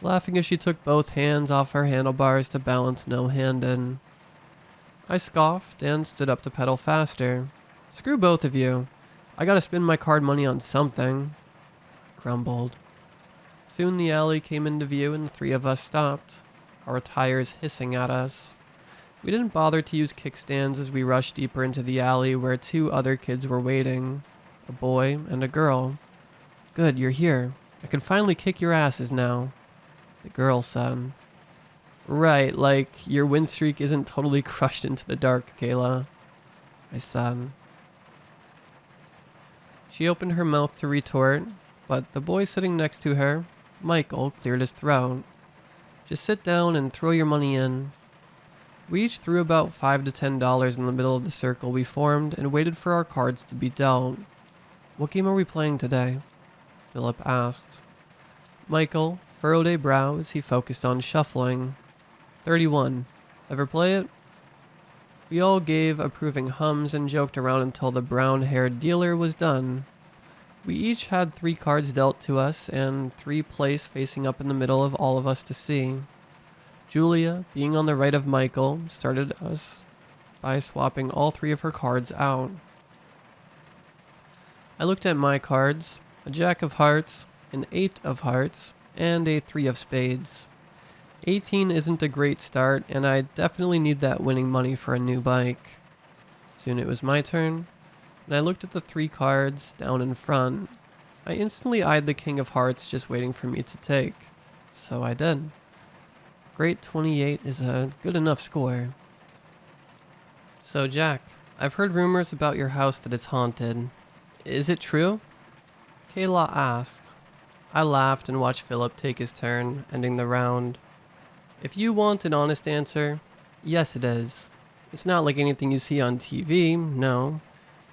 laughing as she took both hands off her handlebars to balance no-handed. I scoffed and stood up to pedal faster. Screw both of you. I gotta spend my card money on something. Grumbled. Soon the alley came into view and the 3 of us stopped, our tires hissing at us. We didn't bother to use kickstands as we rushed deeper into the alley where 2 other kids were waiting, a boy and a girl. Good, you're here. I can finally kick your asses now, the girl said. Right, like your win streak isn't totally crushed into the dark, Kayla, I said. She opened her mouth to retort, but the boy sitting next to her, Michael, cleared his throat. Just sit down and throw your money in. We each threw about $5 to $10 in the middle of the circle we formed and waited for our cards to be dealt. What game are we playing today? Philip asked. Michael furrowed a brow as he focused on shuffling. 31. Ever play it? We all gave approving hums and joked around until the brown-haired dealer was done. We each had 3 cards dealt to us and 3 placed facing up in the middle of all of us to see. Julia, being on the right of Michael, started us by swapping all 3 of her cards out. I looked at my cards, a Jack of Hearts, an 8 of Hearts, and a 3 of Spades. 18 isn't a great start, and I definitely need that winning money for a new bike. Soon it was my turn, and I looked at the 3 cards down in front. I instantly eyed the King of Hearts just waiting for me to take, so I did. Great 28 is a good enough score. So Jack, I've heard rumors about your house that it's haunted. Is it true? Kayla asked. I laughed and watched Philip take his turn, ending the round. If you want an honest answer, yes it is. It's not like anything you see on TV, no.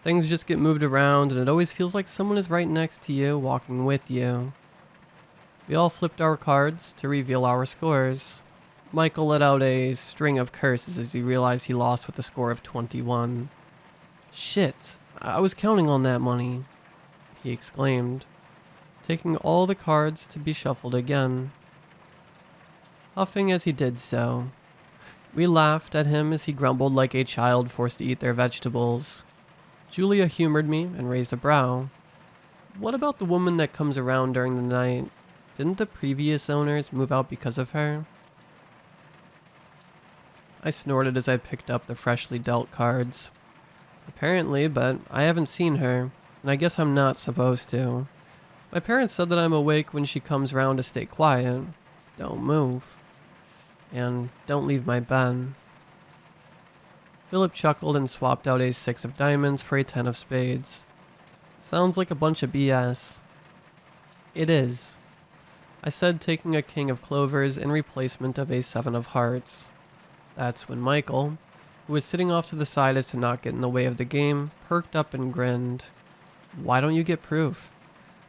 Things just get moved around and it always feels like someone is right next to you, walking with you. We all flipped our cards to reveal our scores. Michael let out a string of curses as he realized he lost with a score of 21. Shit, I was counting on that money, he exclaimed, taking all the cards to be shuffled again. Huffing as he did so. We laughed at him as he grumbled like a child forced to eat their vegetables. Julia humored me and raised a brow. What about the woman that comes around during the night? Didn't the previous owners move out because of her? I snorted as I picked up the freshly dealt cards. Apparently, but I haven't seen her, and I guess I'm not supposed to. My parents said that I'm awake when she comes round to stay quiet. Don't move. And don't leave my bed. Philip chuckled and swapped out a 6 of diamonds for a 10 of spades. Sounds like a bunch of BS. It is, I said, taking a king of clovers in replacement of a 7 of hearts. That's when Michael, who was sitting off to the side as to not get in the way of the game, perked up and grinned. Why don't you get proof?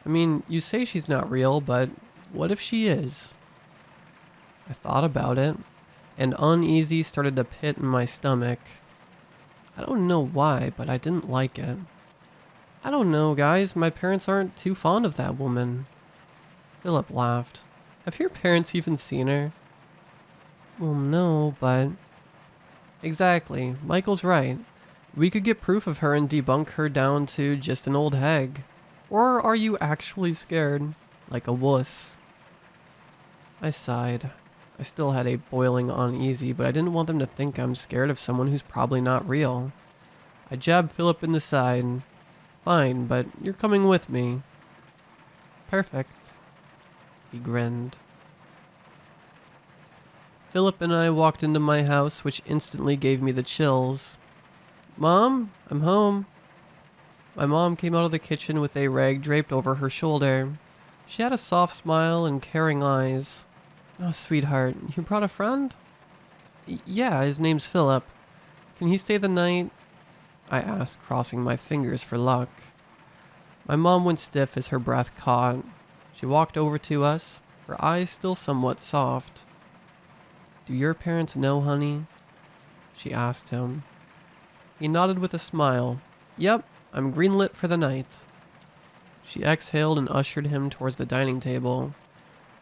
I mean, you say she's not real, but what if she is? I thought about it, and uneasy started to pit in my stomach. I don't know why, but I didn't like it. I don't know, guys. My parents aren't too fond of that woman. Philip laughed. Have your parents even seen her? Well, no, but... Exactly. Michael's right. We could get proof of her and debunk her down to just an old hag. Or are you actually scared? Like a wuss? I sighed. I still had a boiling uneasy, but I didn't want them to think I'm scared of someone who's probably not real. I jabbed Philip in the side. Fine, but you're coming with me. Perfect. He grinned. Philip and I walked into my house, which instantly gave me the chills. Mom, I'm home. My mom came out of the kitchen with a rag draped over her shoulder. She had a soft smile and caring eyes. Oh, sweetheart, you brought a friend? Yeah, his name's Philip. Can he stay the night? I asked, crossing my fingers for luck. My mom went stiff as her breath caught. She walked over to us, her eyes still somewhat soft. Do your parents know, honey? She asked him. He nodded with a smile. Yep, I'm greenlit for the night. She exhaled and ushered him towards the dining table.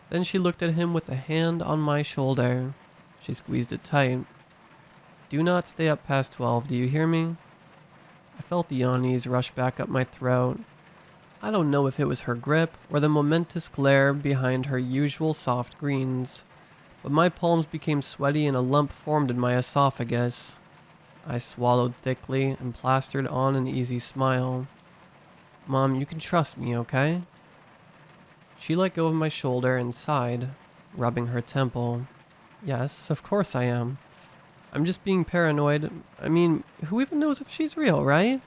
Then she looked at him with a hand on my shoulder. She squeezed it tight. Do not stay up past 12, do you hear me? I felt the unease rush back up my throat. I don't know if it was her grip or the momentous glare behind her usual soft greens, but my palms became sweaty and a lump formed in my esophagus. I swallowed thickly and plastered on an easy smile. Mom, you can trust me, okay? She let go of my shoulder and sighed, rubbing her temple. Yes, of course I am. I'm just being paranoid. I mean, who even knows if she's real, right?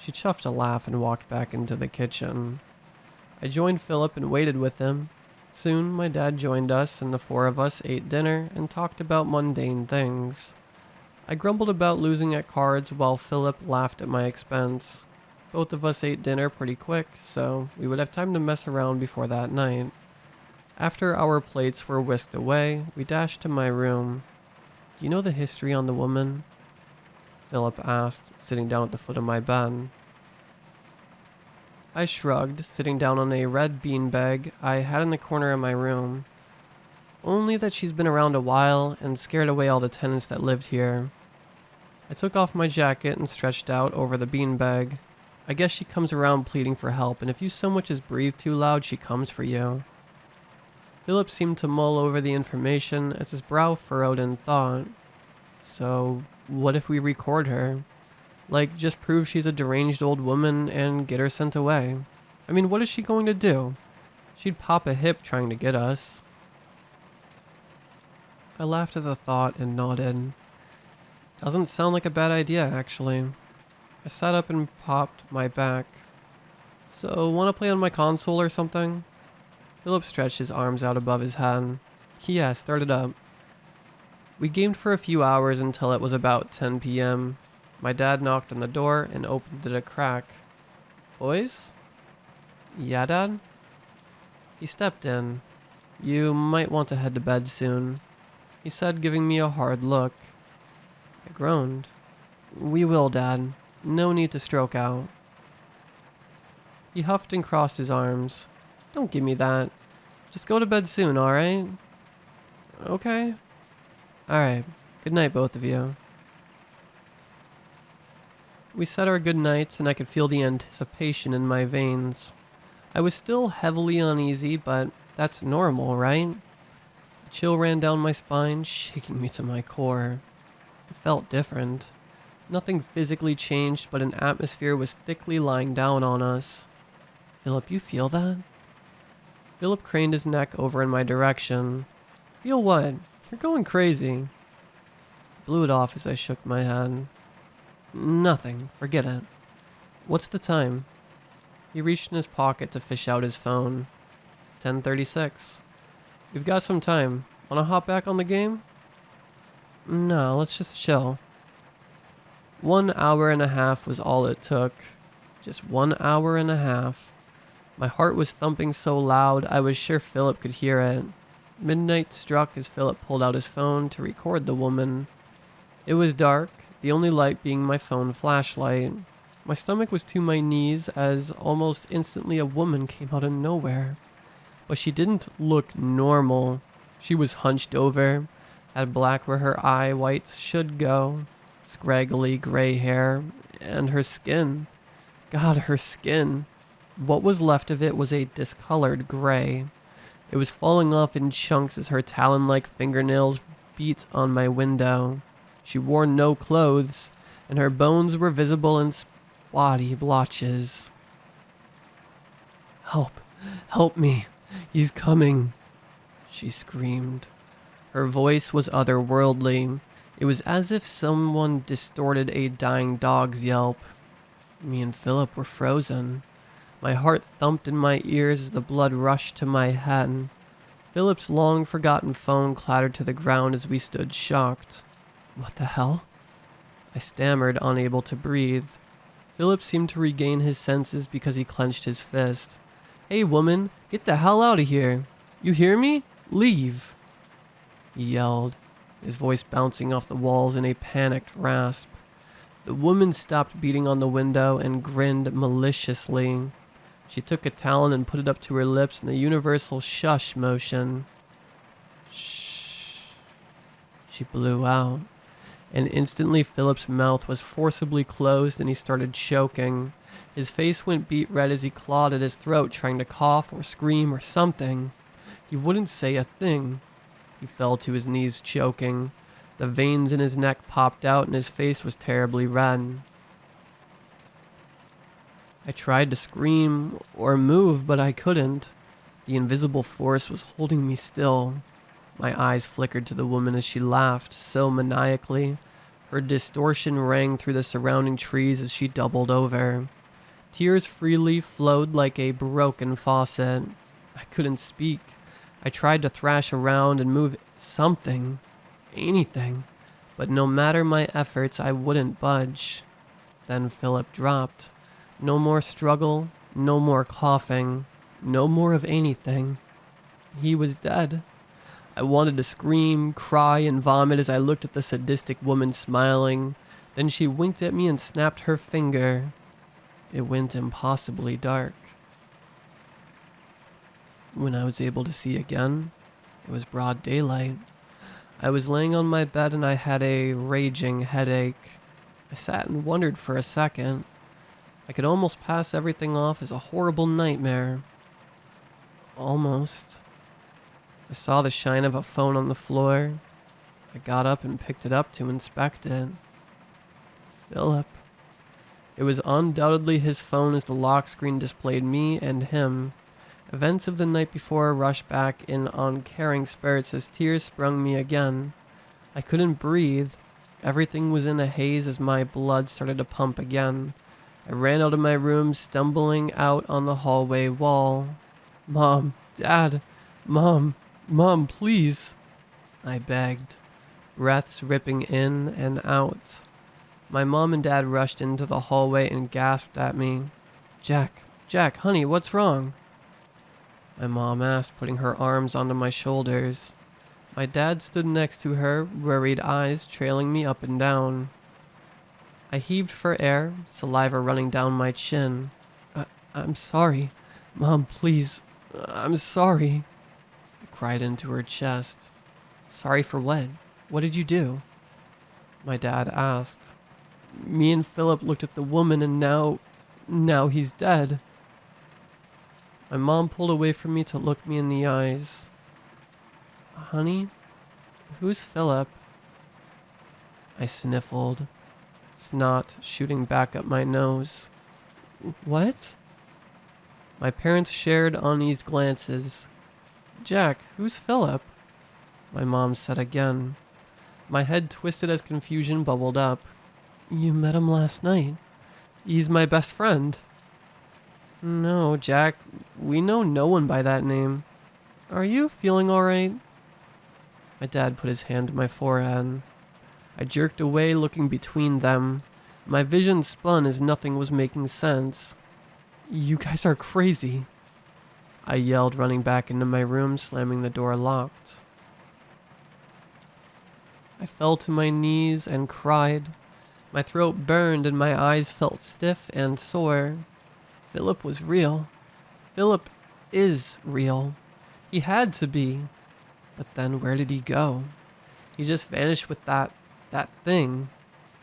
She chuffed a laugh and walked back into the kitchen. I joined Philip and waited with him. Soon, my dad joined us, and the four of us ate dinner and talked about mundane things. I grumbled about losing at cards while Philip laughed at my expense. Both of us ate dinner pretty quick, so we would have time to mess around before that night. After our plates were whisked away, we dashed to my room. Do you know the history on the woman? Philip asked, sitting down at the foot of my bed. I shrugged, sitting down on a red beanbag I had in the corner of my room. Only that she's been around a while and scared away all the tenants that lived here. I took off my jacket and stretched out over the beanbag. I guess she comes around pleading for help, and if you so much as breathe too loud, she comes for you. Philip seemed to mull over the information as his brow furrowed in thought. So, what if we record her? Like, just prove she's a deranged old woman and get her sent away. I mean, what is she going to do? She'd pop a hip trying to get us. I laughed at the thought and nodded. Doesn't sound like a bad idea, actually. I sat up and popped my back. So, wanna play on my console or something? Philip stretched his arms out above his head. Yeah, start it up. We gamed for a few hours until it was about 10 p.m. My dad knocked on the door and opened it a crack. Boys? Yeah, Dad? He stepped in. You might want to head to bed soon, he said, giving me a hard look. I groaned. We will, Dad. No need to stroke out. He huffed and crossed his arms. Don't give me that. Just go to bed soon, alright? Okay. Alright. Good night, both of you. We said our good nights, and I could feel the anticipation in my veins. I was still heavily uneasy, but that's normal, right? A chill ran down my spine, shaking me to my core. It felt different. Nothing physically changed, but an atmosphere was thickly lying down on us. Philip, you feel that? Philip craned his neck over in my direction. Feel what? You're going crazy. Blew it off as I shook my head. Nothing. Forget it. What's the time? He reached in his pocket to fish out his phone. 10:36. We've got some time. Wanna hop back on the game? No, let's just chill. 1 hour and a half was all it took. Just 1 hour and a half. My heart was thumping so loud I was sure Philip could hear it. Midnight struck as Philip pulled out his phone to record the woman. It was dark, the only light being my phone flashlight. My stomach was to my knees as almost instantly a woman came out of nowhere. But she didn't look normal. She was hunched over, had black where her eye whites should go, scraggly gray hair, and her skin. God, her skin. What was left of it was a discolored gray. It was falling off in chunks as her talon-like fingernails beat on my window. She wore no clothes, and her bones were visible in spotty blotches. Help! Help me! He's coming! She screamed. Her voice was otherworldly. It was as if someone distorted a dying dog's yelp. Me and Philip were frozen. My heart thumped in my ears as the blood rushed to my head. Philip's long-forgotten phone clattered to the ground as we stood shocked. What the hell? I stammered, unable to breathe. Philip seemed to regain his senses because he clenched his fist. Hey, woman, get the hell out of here. You hear me? Leave. He yelled, his voice bouncing off the walls in a panicked rasp. The woman stopped beating on the window and grinned maliciously. She took a talon and put it up to her lips in the universal shush motion. Shh. She blew out, and instantly Philip's mouth was forcibly closed and he started choking. His face went beet red as he clawed at his throat, trying to cough or scream or something. He wouldn't say a thing. He fell to his knees choking. The veins in his neck popped out and his face was terribly red. I tried to scream or move, but I couldn't. The invisible force was holding me still. My eyes flickered to the woman as she laughed so maniacally. Her distortion rang through the surrounding trees as she doubled over. Tears freely flowed like a broken faucet. I couldn't speak. I tried to thrash around and move something, anything, but no matter my efforts, I wouldn't budge. Then Philip dropped. No more struggle, no more coughing, no more of anything. He was dead. I wanted to scream, cry, and vomit as I looked at the sadistic woman smiling. Then she winked at me and snapped her finger. It went impossibly dark. When I was able to see again, it was broad daylight. I was laying on my bed and I had a raging headache. I sat and wondered for a second. I could almost pass everything off as a horrible nightmare. Almost. I saw the shine of a phone on the floor. I got up and picked it up to inspect it. Philip. It was undoubtedly his phone as the lock screen displayed me and him. Events of the night before rushed back in on caring spirits as tears sprung me again. I couldn't breathe. Everything was in a haze as my blood started to pump again. I ran out of my room, stumbling out on the hallway wall. Mom, Dad, Mom, please, I begged, breaths ripping in and out. My mom and dad rushed into the hallway and gasped at me. Jack, honey, what's wrong? My mom asked, putting her arms onto my shoulders. My dad stood next to her, worried eyes trailing me up and down. I heaved for air, saliva running down my chin. I'm sorry. Mom, please. I'm sorry. I cried into her chest. Sorry for what? What did you do? My dad asked. Me and Philip looked at the woman and now he's dead. My mom pulled away from me to look me in the eyes. Honey, who's Philip? I sniffled, snot shooting back up my nose. What? My parents shared uneasy glances. Jack, who's Philip? My mom said again. My head twisted as confusion bubbled up. You met him last night. He's my best friend. No, Jack, we know no one by that name. Are you feeling all right? My dad put his hand to my forehead. I jerked away, looking between them. My vision spun as nothing was making sense. You guys are crazy, I yelled, running back into my room, slamming the door locked. I fell to my knees and cried. My throat burned and my eyes felt stiff and sore. Philip was real. Philip is real. He had to be. But then where did he go? He just vanished with that thing.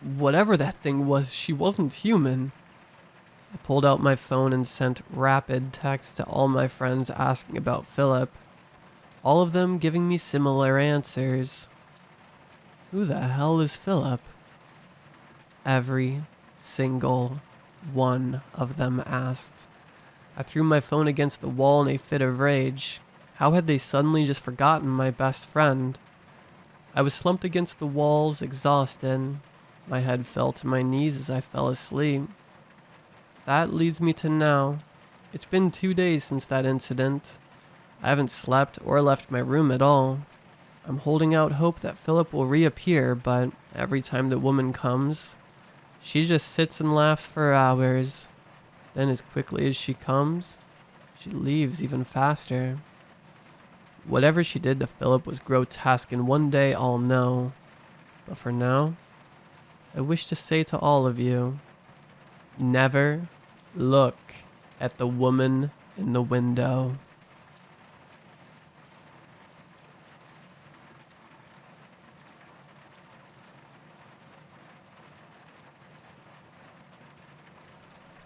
Whatever that thing was, she wasn't human. I pulled out my phone and sent rapid texts to all my friends asking about Philip. All of them giving me similar answers. Who the hell is Philip? Every single one of them asked. I threw my phone against the wall in a fit of rage. How had they suddenly just forgotten my best friend? I was slumped against the walls, exhausted. My head fell to my knees as I fell asleep. That leads me to now. It's been 2 days since that incident. I haven't slept or left my room at all. I'm holding out hope that Philip will reappear, but every time the woman comes, she just sits and laughs for hours. Then as quickly as she comes, she leaves even faster. Whatever she did to Philip was grotesque, and one day I'll know. But for now, I wish to say to all of you, never look at the woman in the window.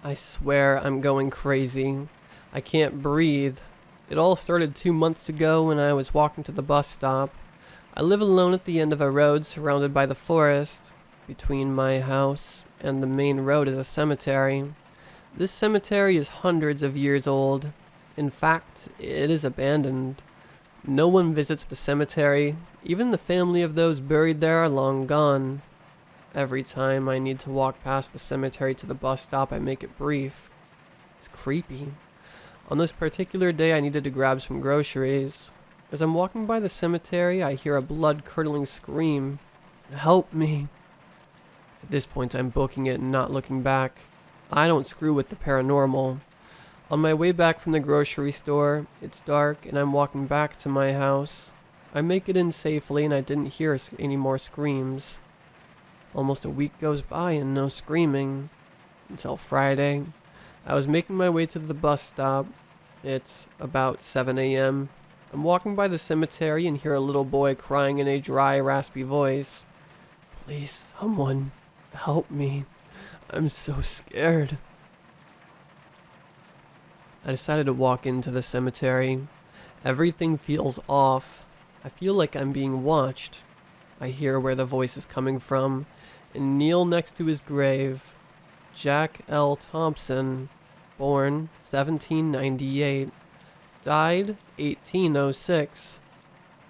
I swear I'm going crazy. I can't breathe. It all started 2 months ago when I was walking to the bus stop. I live alone at the end of a road surrounded by the forest. Between my house and the main road is a cemetery. This cemetery is hundreds of years old. In fact, it is abandoned. No one visits the cemetery. Even the family of those buried there are long gone. Every time I need to walk past the cemetery to the bus stop, I make it brief. It's creepy. On this particular day, I needed to grab some groceries. As I'm walking by the cemetery, I hear a blood-curdling scream. Help me. At this point, I'm booking it and not looking back. I don't screw with the paranormal. On my way back from the grocery store, it's dark and I'm walking back to my house. I make it in safely and I didn't hear any more screams. Almost a week goes by and no screaming. Until Friday. I was making my way to the bus stop. It's about 7 a.m. I'm walking by the cemetery and hear a little boy crying in a dry, raspy voice. Please, someone, help me. I'm so scared. I decided to walk into the cemetery. Everything feels off. I feel like I'm being watched. I hear where the voice is coming from and kneel next to his grave. Jack L. Thompson, born 1798, died 1806.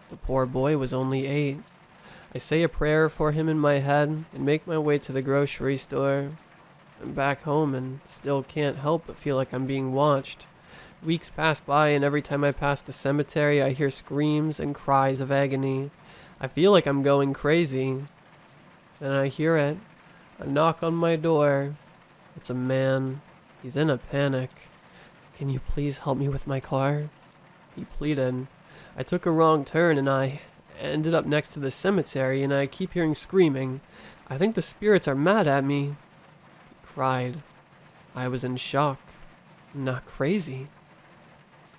The poor boy was only 8. I say a prayer for him in my head and make my way to the grocery store. I'm back home and still can't help but feel like I'm being watched. Weeks pass by and every time I pass the cemetery I hear screams and cries of agony. I feel like I'm going crazy. Then I hear it. A knock on my door. It's a man. He's in a panic. Can you please help me with my car? He pleaded. I took a wrong turn and I ended up next to the cemetery and I keep hearing screaming. I think the spirits are mad at me. He cried. I was in shock. I'm not crazy.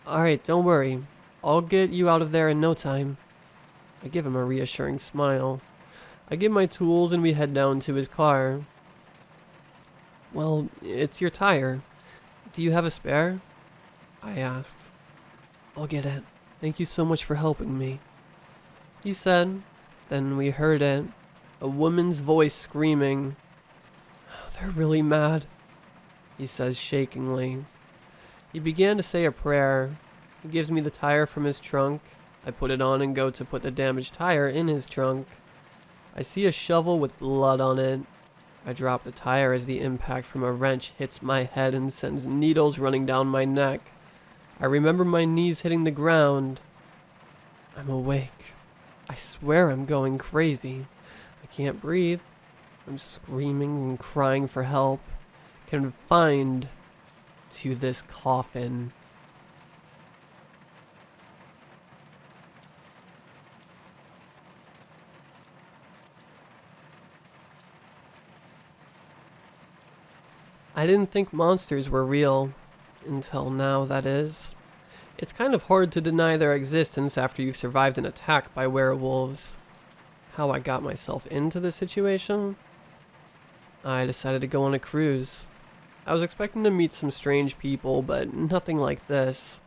Alright, don't worry. I'll get you out of there in no time. I give him a reassuring smile. I get my tools and we head down to his car. Well, it's your tire. Do you have a spare? I asked. I'll get it. Thank you so much for helping me. He said. Then we heard it. A woman's voice screaming. Oh, they're really mad. He says shakingly. He began to say a prayer. He gives me the tire from his trunk. I put it on and go to put the damaged tire in his trunk. I see a shovel with blood on it. I drop the tire as the impact from a wrench hits my head and sends needles running down my neck. I remember my knees hitting the ground. I'm awake. I swear I'm going crazy. I can't breathe. I'm screaming and crying for help. Confined to this coffin. I didn't think monsters were real. Until now, that is. It's kind of hard to deny their existence after you've survived an attack by werewolves. How I got myself into this situation? I decided to go on a cruise. I was expecting to meet some strange people, but nothing like this.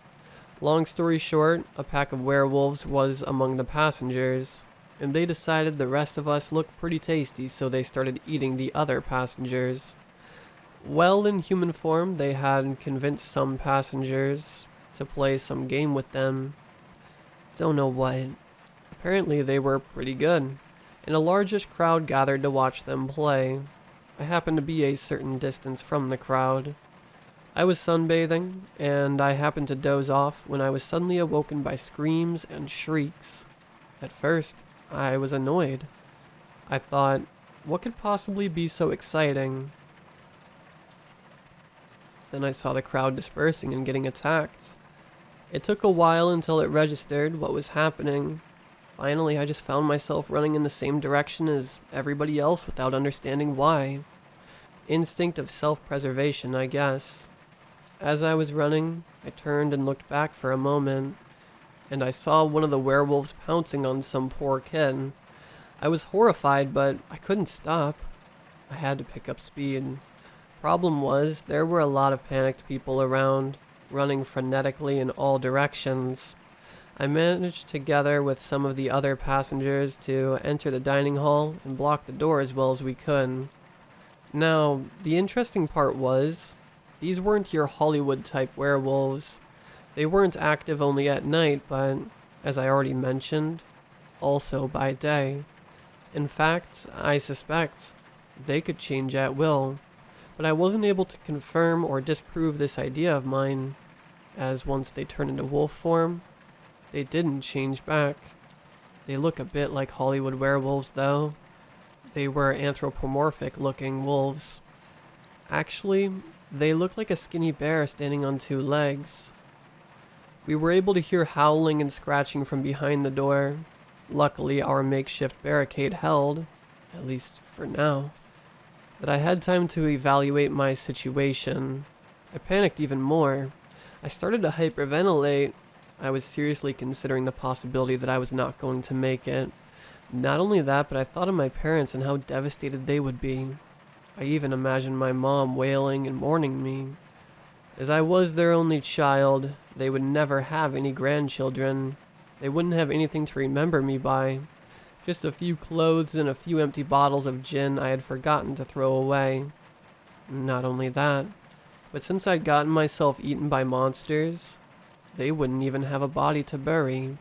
Long story short, a pack of werewolves was among the passengers, and they decided the rest of us looked pretty tasty, so they started eating the other passengers. Well, in human form, they had convinced some passengers to play some game with them. Don't know what. Apparently they were pretty good, and a largish crowd gathered to watch them play. I happened to be a certain distance from the crowd. I was sunbathing, and I happened to doze off when I was suddenly awoken by screams and shrieks. At first, I was annoyed. I thought, what could possibly be so exciting? Then I saw the crowd dispersing and getting attacked. It took a while until it registered what was happening. Finally, I just found myself running in the same direction as everybody else without understanding why. Instinct of self-preservation, I guess. As I was running, I turned and looked back for a moment, and I saw one of the werewolves pouncing on some poor kid. I was horrified, but I couldn't stop. I had to pick up speed. Problem was, there were a lot of panicked people around, running frenetically in all directions. I managed together with some of the other passengers to enter the dining hall and block the door as well as we could. Now, the interesting part was, these weren't your Hollywood-type werewolves. They weren't active only at night, but, as I already mentioned, also by day. In fact, I suspect they could change at will, but I wasn't able to confirm or disprove this idea of mine, as once they turned into wolf form, they didn't change back. They look a bit like Hollywood werewolves, though. They were anthropomorphic-looking wolves. Actually, they looked like a skinny bear standing on two legs. We were able to hear howling and scratching from behind the door. Luckily, our makeshift barricade held, at least for now. But I had time to evaluate my situation. I panicked even more. I started to hyperventilate. I was seriously considering the possibility that I was not going to make it. Not only that, but I thought of my parents and how devastated they would be. I even imagined my mom wailing and mourning me. As I was their only child, they would never have any grandchildren. They wouldn't have anything to remember me by. Just a few clothes and a few empty bottles of gin I had forgotten to throw away. Not only that, but since I'd gotten myself eaten by monsters, they wouldn't even have a body to bury.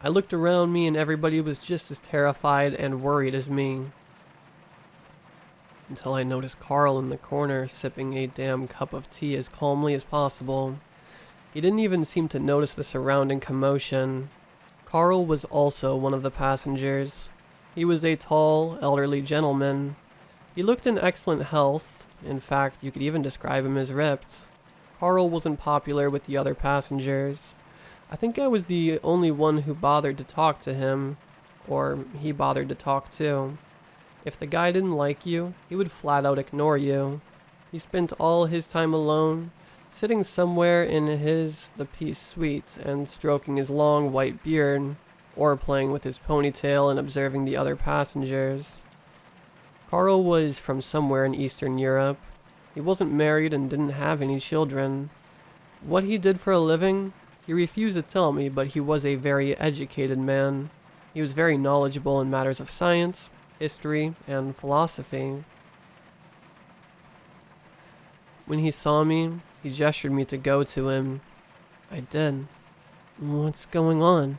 I looked around me and everybody was just as terrified and worried as me. Until I noticed Carl in the corner sipping a damn cup of tea as calmly as possible. He didn't even seem to notice the surrounding commotion. Carl was also one of the passengers. He was a tall, elderly gentleman. He looked in excellent health. In fact, you could even describe him as ripped. Carl wasn't popular with the other passengers. I think I was the only one who bothered to talk to him, or he bothered to talk too. If the guy didn't like you, he would flat out ignore you. He spent all his time alone, sitting somewhere in the Peace Suite and stroking his long white beard, or playing with his ponytail and observing the other passengers. Carl was from somewhere in Eastern Europe. He wasn't married and didn't have any children. What he did for a living, he refused to tell me, but he was a very educated man. He was very knowledgeable in matters of science, history, and philosophy. When he saw me, he gestured me to go to him. I did. What's going on?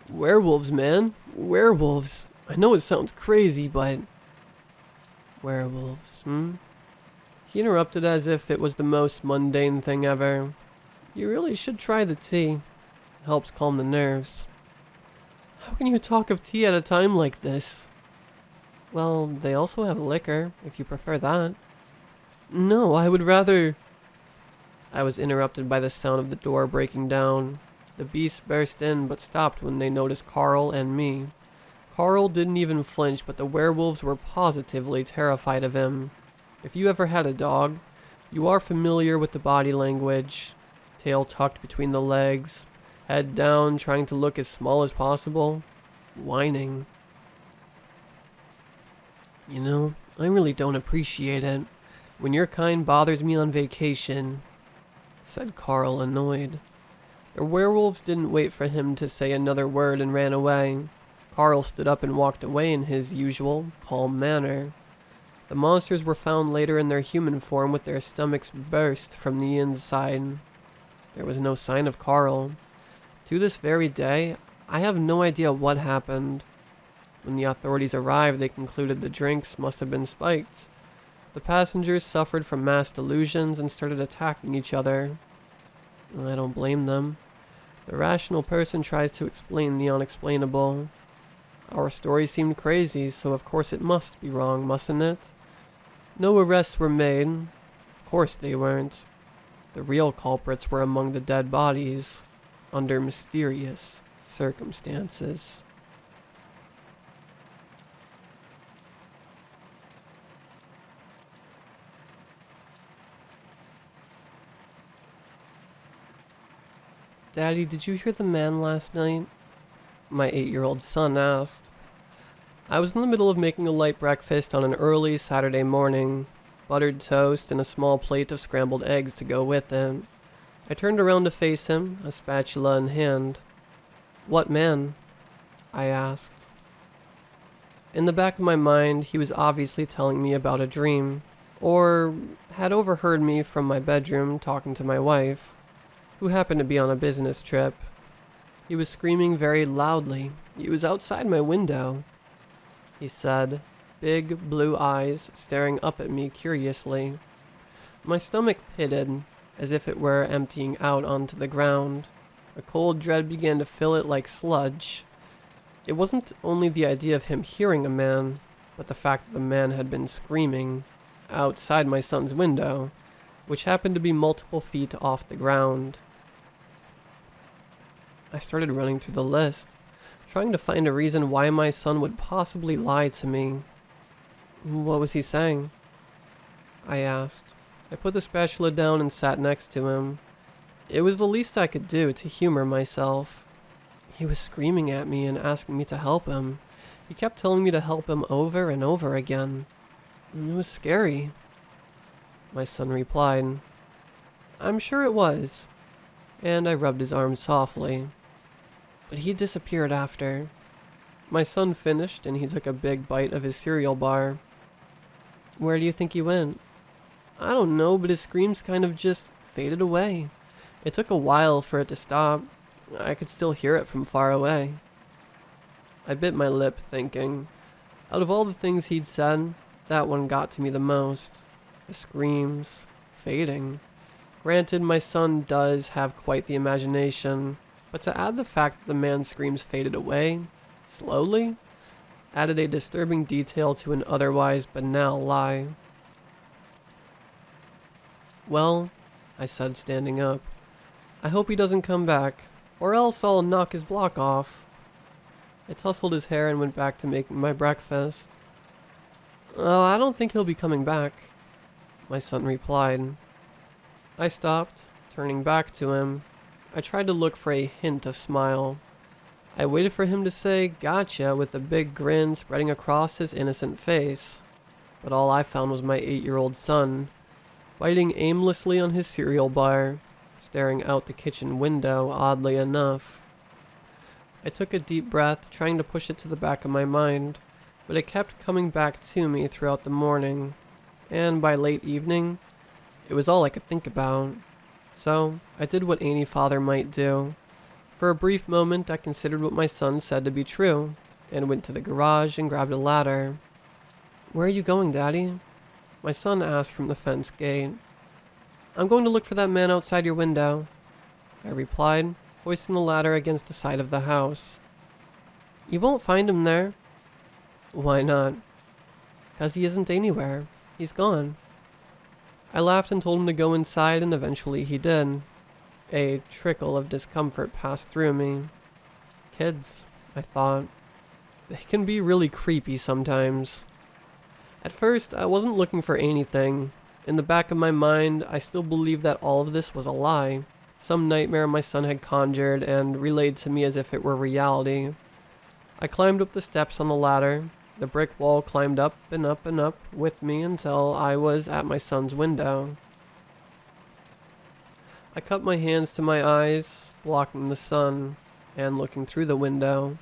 Werewolves, man. Werewolves. I know it sounds crazy, but... Werewolves, He interrupted as if it was the most mundane thing ever. You really should try the tea. It helps calm the nerves. How can you talk of tea at a time like this? Well, they also have liquor, if you prefer that. No, I would rather... I was interrupted by the sound of the door breaking down. The beasts burst in, but stopped when they noticed Carl and me. Carl didn't even flinch, but the werewolves were positively terrified of him. If you ever had a dog, you are familiar with the body language. Tail tucked between the legs, head down, trying to look as small as possible, whining. You know, I really don't appreciate it when your kind bothers me on vacation, said Carl, annoyed. The werewolves didn't wait for him to say another word and ran away. Carl stood up and walked away in his usual, calm manner. The monsters were found later in their human form with their stomachs burst from the inside. There was no sign of Carl. To this very day, I have no idea what happened. When the authorities arrived, they concluded the drinks must have been spiked. The passengers suffered from mass delusions and started attacking each other. I don't blame them. The rational person tries to explain the unexplainable. Our story seemed crazy, so of course it must be wrong, mustn't it? No arrests were made. Of course they weren't. The real culprits were among the dead bodies, under mysterious circumstances. Daddy, did you hear the man last night? My 8-year-old son asked. I was in the middle of making a light breakfast on an early Saturday morning. Buttered toast and a small plate of scrambled eggs to go with it. I turned around to face him, a spatula in hand. What man? I asked. In the back of my mind, he was obviously telling me about a dream, or had overheard me from my bedroom talking to my wife. who happened to be on a business trip. He was screaming very loudly. He was outside my window, he said, big blue eyes staring up at me curiously. My stomach pitted, as if it were emptying out onto the ground. A cold dread began to fill it like sludge. It wasn't only the idea of him hearing a man, but the fact that the man had been screaming outside my son's window, which happened to be multiple feet off the ground. I started running through the list, trying to find a reason why my son would possibly lie to me. What was he saying? I asked. I put the spatula down and sat next to him. It was the least I could do to humor myself. He was screaming at me and asking me to help him. He kept telling me to help him over and over again. It was scary. My son replied, I'm sure it was, and I rubbed his arm softly. But he disappeared after. My son finished and he took a big bite of his cereal bar. Where do you think he went? I don't know, but his screams kind of just faded away. It took a while for it to stop. I could still hear it from far away. I bit my lip, thinking, out of all the things he'd said, that one got to me the most. The screams, fading. Granted, my son does have quite the imagination, but to add the fact that the man's screams faded away, slowly, added a disturbing detail to an otherwise banal lie. Well, I said, standing up, I hope he doesn't come back, or else I'll knock his block off. I tousled his hair and went back to making my breakfast. Oh, I don't think he'll be coming back, my son replied. I stopped, turning back to him. I tried to look for a hint of smile. I waited for him to say, gotcha, with a big grin spreading across his innocent face. But all I found was my 8-year-old son, biting aimlessly on his cereal bar, staring out the kitchen window, oddly enough. I took a deep breath, trying to push it to the back of my mind, but it kept coming back to me throughout the morning, and by late evening, it was all I could think about. So, I did what any father might do. For a brief moment, I considered what my son said to be true, and went to the garage and grabbed a ladder. Where are you going, Daddy? My son asked from the fence gate. I'm going to look for that man outside your window, I replied, hoisting the ladder against the side of the house. You won't find him there. Why not? 'Cause he isn't anywhere. He's gone. I laughed and told him to go inside, and eventually he did. A trickle of discomfort passed through me. Kids, I thought. They can be really creepy sometimes. At first, I wasn't looking for anything. In the back of my mind, I still believed that all of this was a lie. Some nightmare my son had conjured and relayed to me as if it were reality. I climbed up the steps on the ladder. The brick wall climbed up and up and up with me until I was at my son's window. I cupped my hands to my eyes, blocking the sun, and looking through the window.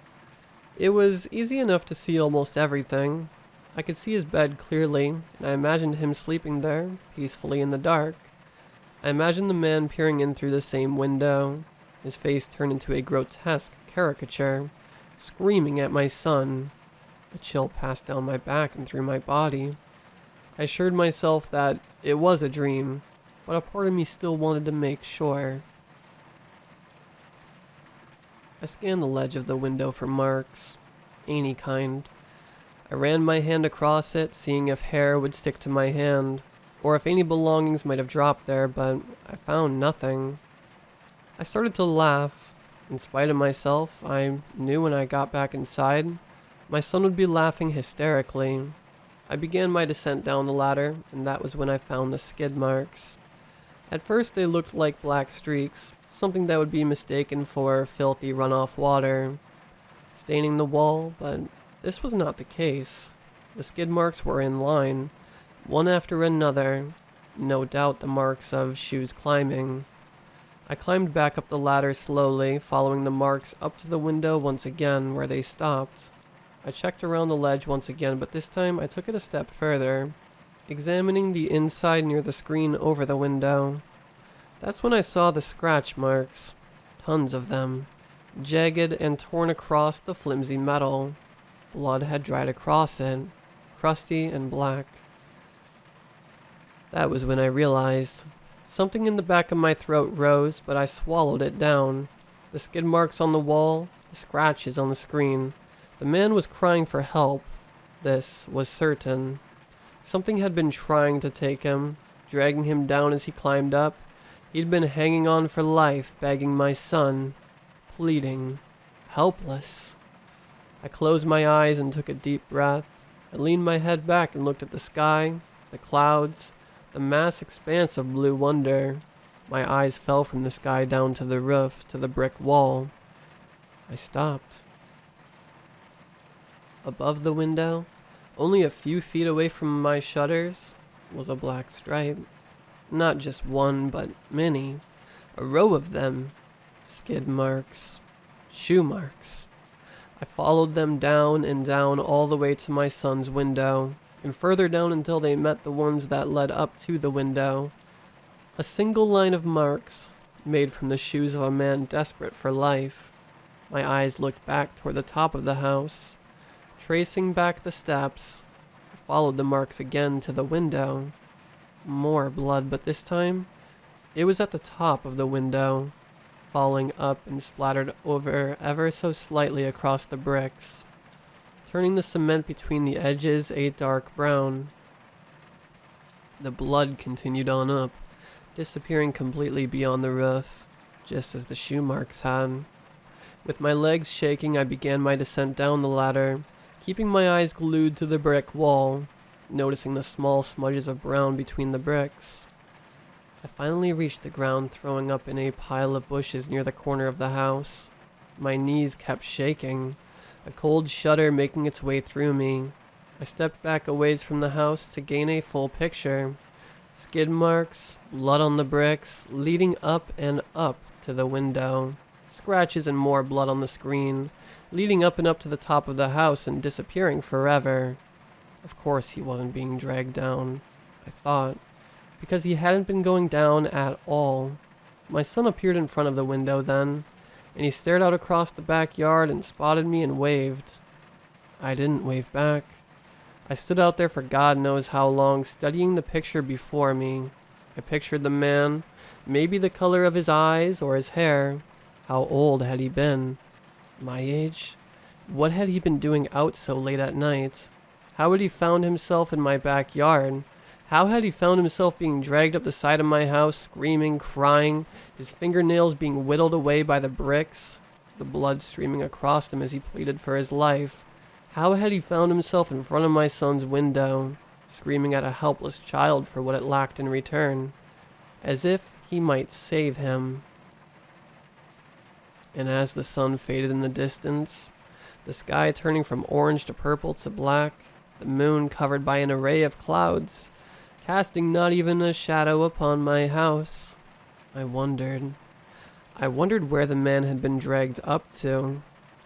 It was easy enough to see almost everything. I could see his bed clearly, and I imagined him sleeping there, peacefully in the dark. I imagined the man peering in through the same window, his face turned into a grotesque caricature, screaming at my son. A chill passed down my back and through my body. I assured myself that it was a dream, but a part of me still wanted to make sure. I scanned the ledge of the window for marks, any kind. I ran my hand across it, seeing if hair would stick to my hand, or if any belongings might have dropped there, but I found nothing. I started to laugh. In spite of myself, I knew when I got back inside, my son would be laughing hysterically. I began my descent down the ladder, and that was when I found the skid marks. At first they looked like black streaks, something that would be mistaken for filthy runoff water, staining the wall, but this was not the case. The skid marks were in line, one after another, no doubt the marks of shoes climbing. I climbed back up the ladder slowly, following the marks up to the window once again where they stopped. I checked around the ledge once again, but this time I took it a step further, examining the inside near the screen over the window. That's when I saw the scratch marks. Tons of them. Jagged and torn across the flimsy metal. Blood had dried across it, crusty and black. That was when I realized. Something in the back of my throat rose, but I swallowed it down. The skid marks on the wall, the scratches on the screen. The man was crying for help. This was certain. Something had been trying to take him, dragging him down as he climbed up. He'd been hanging on for life, begging my son, pleading, helpless. I closed my eyes and took a deep breath. I leaned my head back and looked at the sky, the clouds, the mass expanse of blue wonder. My eyes fell from the sky down to the roof, to the brick wall. I stopped. Above the window, only a few feet away from my shutters, was a black stripe. Not just one, but many. A row of them. Skid marks. Shoe marks. I followed them down and down all the way to my son's window, and further down until they met the ones that led up to the window. A single line of marks, made from the shoes of a man desperate for life. My eyes looked back toward the top of the house. Tracing back the steps, I followed the marks again to the window. More blood, but this time, it was at the top of the window, falling up and splattered over ever so slightly across the bricks, turning the cement between the edges a dark brown. The blood continued on up, disappearing completely beyond the roof, just as the shoe marks had. With my legs shaking, I began my descent down the ladder, keeping my eyes glued to the brick wall, noticing the small smudges of brown between the bricks. I finally reached the ground, throwing up in a pile of bushes near the corner of the house. My knees kept shaking, a cold shudder making its way through me. I stepped back a ways from the house to gain a full picture. Skid marks, blood on the bricks, leading up and up to the window. Scratches and more blood on the screen, leading up and up to the top of the house and disappearing forever. Of course he wasn't being dragged down, I thought, because he hadn't been going down at all. My son appeared in front of the window then, and he stared out across the backyard and spotted me and waved. I didn't wave back. I stood out there for God knows how long, studying the picture before me. I pictured the man, maybe the color of his eyes or his hair. How old had he been? My age? What had he been doing out so late at night? How had he found himself in my backyard? How had he found himself being dragged up the side of my house, screaming, crying, his fingernails being whittled away by the bricks, the blood streaming across them as he pleaded for his life? How had he found himself in front of my son's window, screaming at a helpless child for what it lacked in return, as if he might save him? And as the sun faded in the distance, the sky turning from orange to purple to black, the moon covered by an array of clouds, casting not even a shadow upon my house, I wondered where the man had been dragged up to.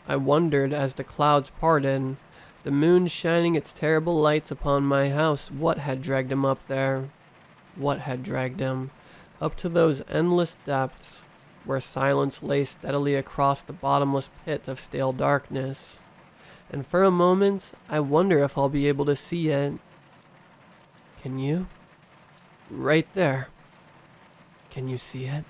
I wondered as the clouds parted, the moon shining its terrible lights upon my house, what had dragged him up there? What had dragged him up to those endless depths, where silence lay steadily across the bottomless pit of stale darkness? And for a moment, I wonder if I'll be able to see it. Can you? Right there. Can you see it?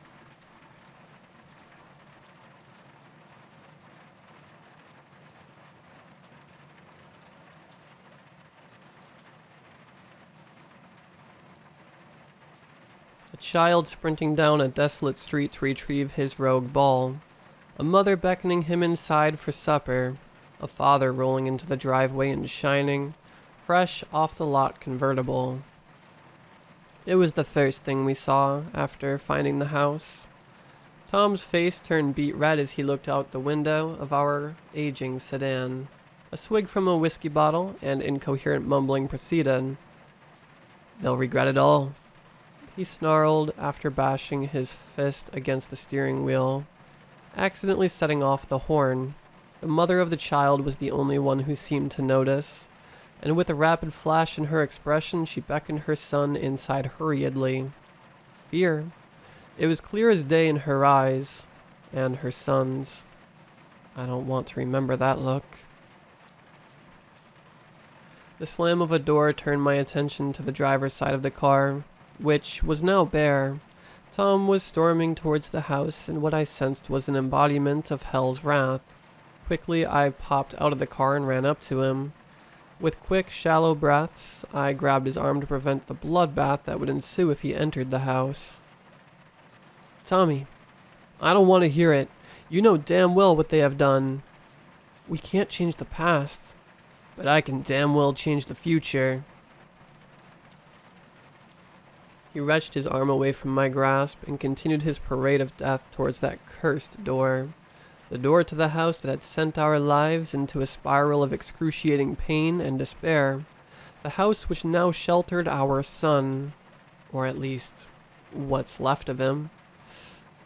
A child sprinting down a desolate street to retrieve his rogue ball. A mother beckoning him inside for supper. A father rolling into the driveway and shining, fresh off the lot convertible. It was the first thing we saw after finding the house. Tom's face turned beet red as he looked out the window of our aging sedan. A swig from a whiskey bottle and incoherent mumbling proceeded. "They'll regret it all," he snarled after bashing his fist against the steering wheel, accidentally setting off the horn. The mother of the child was the only one who seemed to notice, and with a rapid flash in her expression, she beckoned her son inside hurriedly. Fear. It was clear as day in her eyes, and her son's. I don't want to remember that look. The slam of a door turned my attention to the driver's side of the car, which was now bare. Tom was storming towards the house in what I sensed was an embodiment of hell's wrath. Quickly, I popped out of the car and ran up to him. With quick, shallow breaths, I grabbed his arm to prevent the bloodbath that would ensue if he entered the house. Tommy, I don't want to hear it. You know damn well what they have done. We can't change the past, but I can damn well change the future. He wrenched his arm away from my grasp and continued his parade of death towards that cursed door. The door to the house that had sent our lives into a spiral of excruciating pain and despair. The house which now sheltered our son, or at least, what's left of him.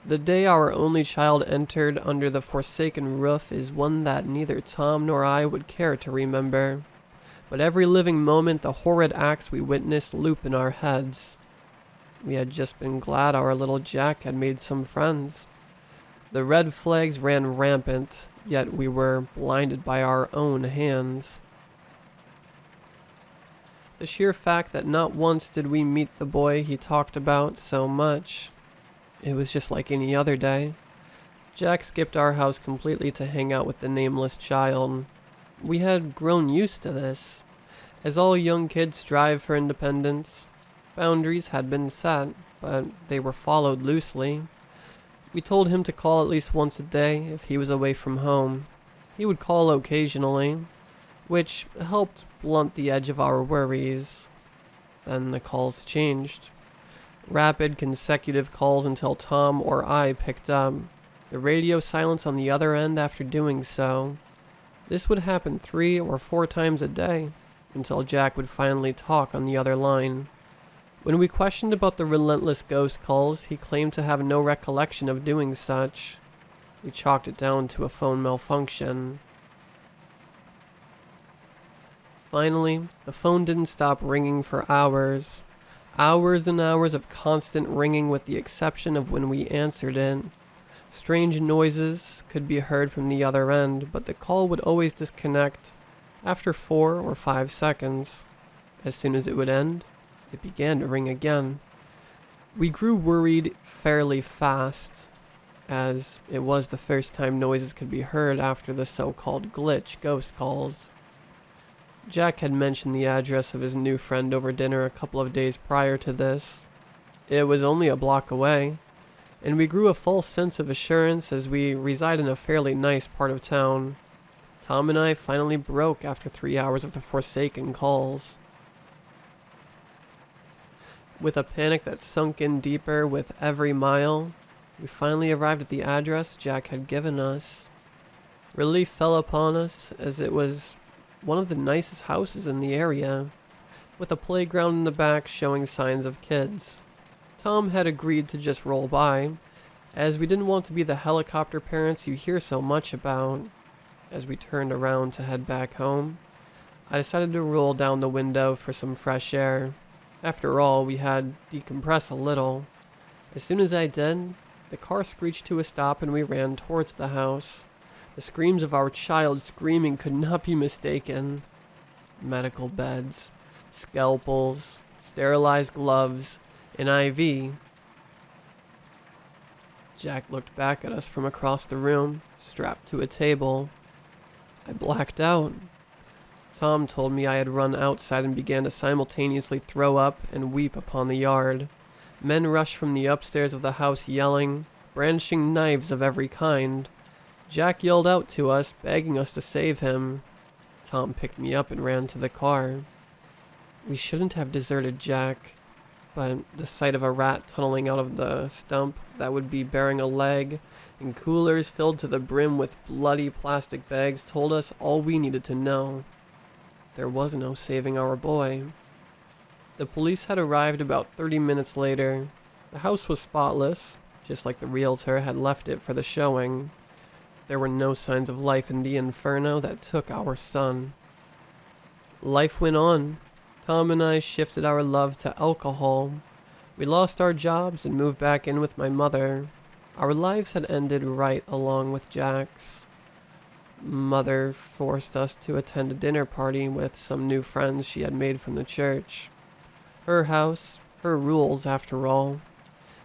The day our only child entered under the forsaken roof is one that neither Tom nor I would care to remember. But every living moment the horrid acts we witnessed loop in our heads. We had just been glad our little Jack had made some friends. The red flags ran rampant, yet we were blinded by our own hands. The sheer fact that not once did we meet the boy he talked about so much. It was just like any other day. Jack skipped our house completely to hang out with the nameless child. We had grown used to this. As all young kids strive for independence, boundaries had been set, but they were followed loosely. We told him to call at least once a day if he was away from home. He would call occasionally, which helped blunt the edge of our worries. Then the calls changed. Rapid consecutive calls until Tom or I picked up. The radio silence on the other end after doing so. This would happen 3 or 4 times a day, until Jack would finally talk on the other line. When we questioned about the relentless ghost calls, he claimed to have no recollection of doing such. We chalked it down to a phone malfunction. Finally, the phone didn't stop ringing for hours. Hours and hours of constant ringing with the exception of when we answered it. Strange noises could be heard from the other end, but the call would always disconnect after 4 or 5 seconds. As soon as it would end, it began to ring again. We grew worried fairly fast, as it was the first time noises could be heard after the so-called glitch ghost calls. Jack had mentioned the address of his new friend over dinner a couple of days prior to this. It was only a block away, and we grew a false sense of assurance as we reside in a fairly nice part of town. Tom and I finally broke after 3 hours of the forsaken calls. With a panic that sunk in deeper with every mile, we finally arrived at the address Jack had given us. Relief fell upon us as it was one of the nicest houses in the area, with a playground in the back showing signs of kids. Tom had agreed to just roll by, as we didn't want to be the helicopter parents you hear so much about. As we turned around to head back home, I decided to roll down the window for some fresh air. After all, we had decompressed a little. As soon as I did, the car screeched to a stop and we ran towards the house. The screams of our child screaming could not be mistaken. Medical beds, scalpels, sterilized gloves, an IV. Jack looked back at us from across the room, strapped to a table. I blacked out. Tom told me I had run outside and began to simultaneously throw up and weep upon the yard. Men rushed from the upstairs of the house yelling, brandishing knives of every kind. Jack yelled out to us, begging us to save him. Tom picked me up and ran to the car. We shouldn't have deserted Jack, but the sight of a rat tunneling out of the stump that would be bearing a leg and coolers filled to the brim with bloody plastic bags told us all we needed to know. There was no saving our boy. The police had arrived about 30 minutes later. The house was spotless, just like the realtor had left it for the showing. There were no signs of life in the inferno that took our son. Life went on. Tom and I shifted our love to alcohol. We lost our jobs and moved back in with my mother. Our lives had ended right along with Jack's. Mother forced us to attend a dinner party with some new friends she had made from the church. Her house, her rules after all.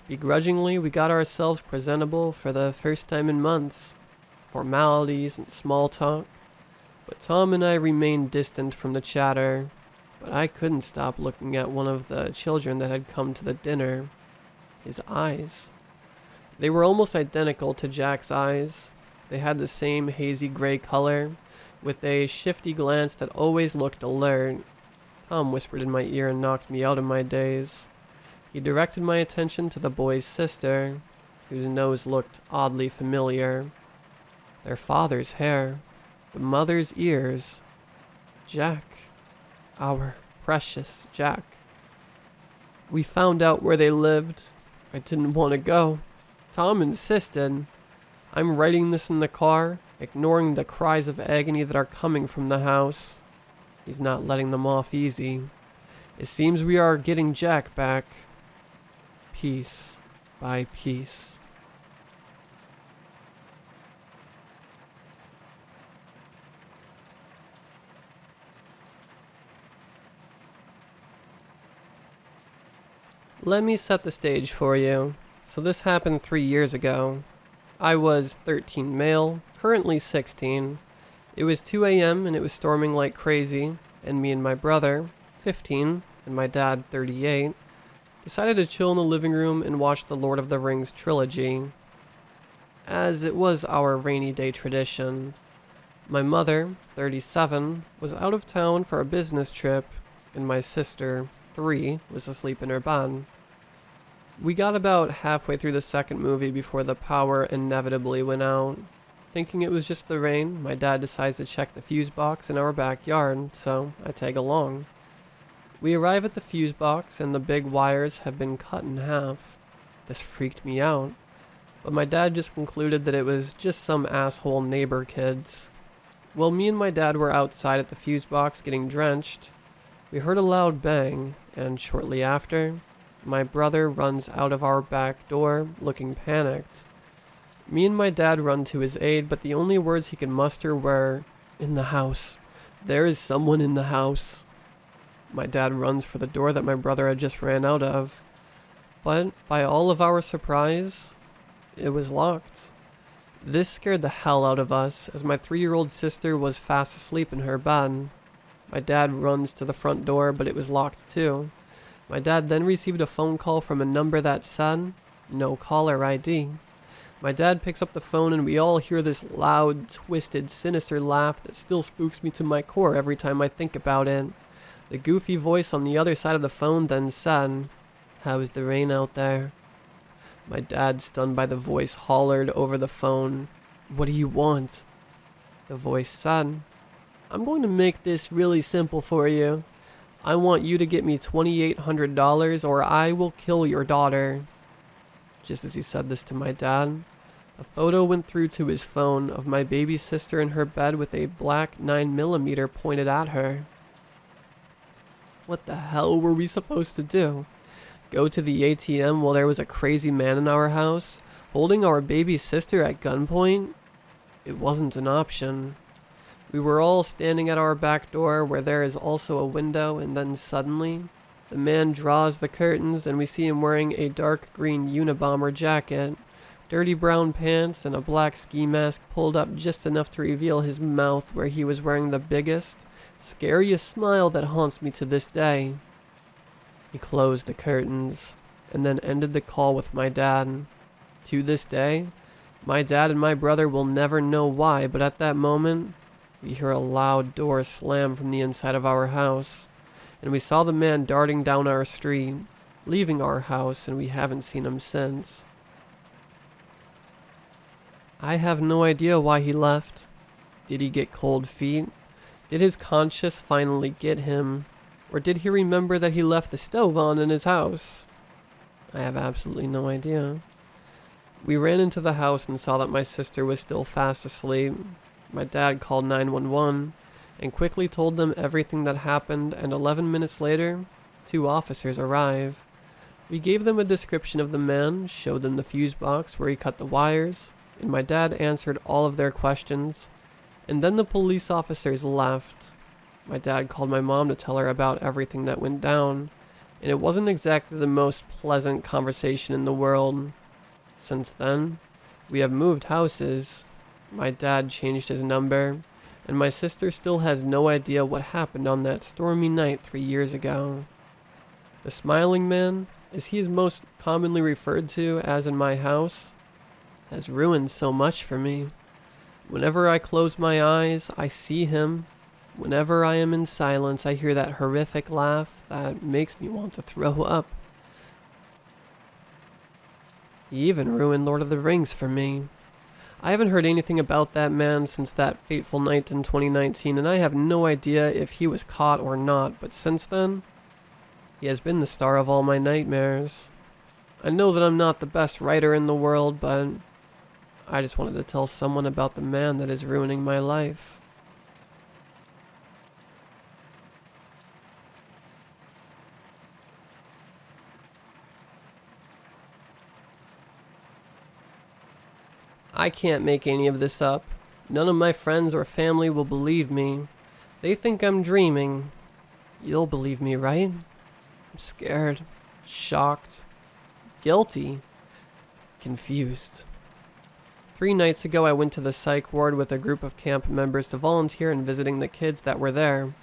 Begrudgingly, we got ourselves presentable for the first time in months. Formalities and small talk. But Tom and I remained distant from the chatter. But I couldn't stop looking at one of the children that had come to the dinner. His eyes. They were almost identical to Jack's eyes. They had the same hazy gray color, with a shifty glance that always looked alert. Tom whispered in my ear and knocked me out of my daze. He directed my attention to the boy's sister, whose nose looked oddly familiar. Their father's hair, the mother's ears. Jack. Our precious Jack. We found out where they lived. I didn't want to go. Tom insisted. I'm writing this in the car, ignoring the cries of agony that are coming from the house. He's not letting them off easy. It seems we are getting Jack back. Piece by piece. Let me set the stage for you. So this happened 3 years ago. I was 13 male, currently 16. It was 2 a.m. and it was storming like crazy, and me and my brother, 15, and my dad, 38, decided to chill in the living room and watch the Lord of the Rings trilogy, as it was our rainy day tradition. My mother, 37, was out of town for a business trip, and my sister, 3, was asleep in her bed. We got about halfway through the second movie before the power inevitably went out. Thinking it was just the rain, my dad decides to check the fuse box in our backyard, so I tag along. We arrive at the fuse box and the big wires have been cut in half. This freaked me out, but my dad just concluded that it was just some asshole neighbor kids. While me and my dad were outside at the fuse box getting drenched, we heard a loud bang, and shortly after, my brother runs out of our back door, looking panicked. Me and my dad run to his aid, but the only words he could muster were, "In the house. There is someone in the house." My dad runs for the door that my brother had just ran out of. But, by all of our surprise, it was locked. This scared the hell out of us, as my 3-year-old sister was fast asleep in her bed. My dad runs to the front door, but it was locked too. My dad then received a phone call from a number that said, "No caller ID." My dad picks up the phone and we all hear this loud, twisted, sinister laugh that still spooks me to my core every time I think about it. The goofy voice on the other side of the phone then said, "How is the rain out there?" My dad, stunned by the voice, hollered over the phone, "What do you want?" The voice said, "I'm going to make this really simple for you. I want you to get me $2,800 or I will kill your daughter." Just as he said this to my dad, a photo went through to his phone of my baby sister in her bed with a black 9mm pointed at her. What the hell were we supposed to do? Go to the ATM while there was a crazy man in our house, holding our baby sister at gunpoint? It wasn't an option. We were all standing at our back door where there is also a window, and then suddenly, the man draws the curtains and we see him wearing a dark green Unabomber jacket, dirty brown pants, and a black ski mask pulled up just enough to reveal his mouth where he was wearing the biggest, scariest smile that haunts me to this day. He closed the curtains and then ended the call with my dad. To this day, my dad and my brother will never know why, but at that moment, we hear a loud door slam from the inside of our house, and we saw the man darting down our street, leaving our house, and we haven't seen him since. I have no idea why he left. Did he get cold feet? Did his conscience finally get him? Or did he remember that he left the stove on in his house? I have absolutely no idea. We ran into the house and saw that my sister was still fast asleep. My dad called 911 and quickly told them everything that happened, and 11 minutes later, 2 officers arrive. We gave them a description of the man, showed them the fuse box where he cut the wires, and my dad answered all of their questions, and then the police officers left. My dad called my mom to tell her about everything that went down, and it wasn't exactly the most pleasant conversation in the world. Since then, we have moved houses. My dad changed his number, and my sister still has no idea what happened on that stormy night 3 years ago. The smiling man, as he is most commonly referred to as in my house, has ruined so much for me. Whenever I close my eyes, I see him. Whenever I am in silence, I hear that horrific laugh that makes me want to throw up. He even ruined Lord of the Rings for me. I haven't heard anything about that man since that fateful night in 2019, and I have no idea if he was caught or not, but since then, he has been the star of all my nightmares. I know that I'm not the best writer in the world, but I just wanted to tell someone about the man that is ruining my life. I can't make any of this up. None of my friends or family will believe me. They think I'm dreaming. You'll believe me, right? I'm scared, shocked, guilty, confused. 3 nights ago, I went to the psych ward with a group of camp members to volunteer in visiting the kids that were there,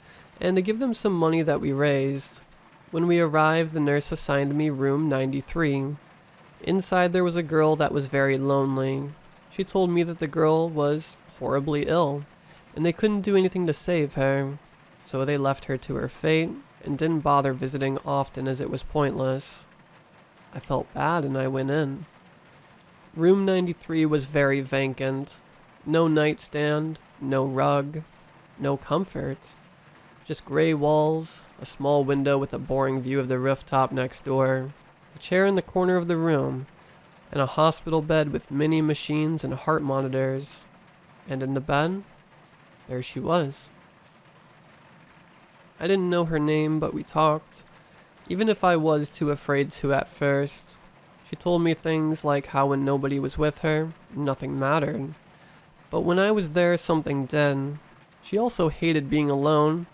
and to give them some money that we raised. When we arrived, the nurse assigned me room 93. Inside there was a girl that was very lonely. She told me that the girl was horribly ill, and they couldn't do anything to save her, so they left her to her fate and didn't bother visiting often as it was pointless. I felt bad and I went in. Room 93 was very vacant. No nightstand, no rug, no comfort. Just gray walls, a small window with a boring view of the rooftop next door, a chair in the corner of the room, and a hospital bed with many machines and heart monitors. And in the bed, there she was. I didn't know her name, but we talked, even if I was too afraid to at first. She told me things like how when nobody was with her, nothing mattered. But when I was there, something did. She also hated being alone,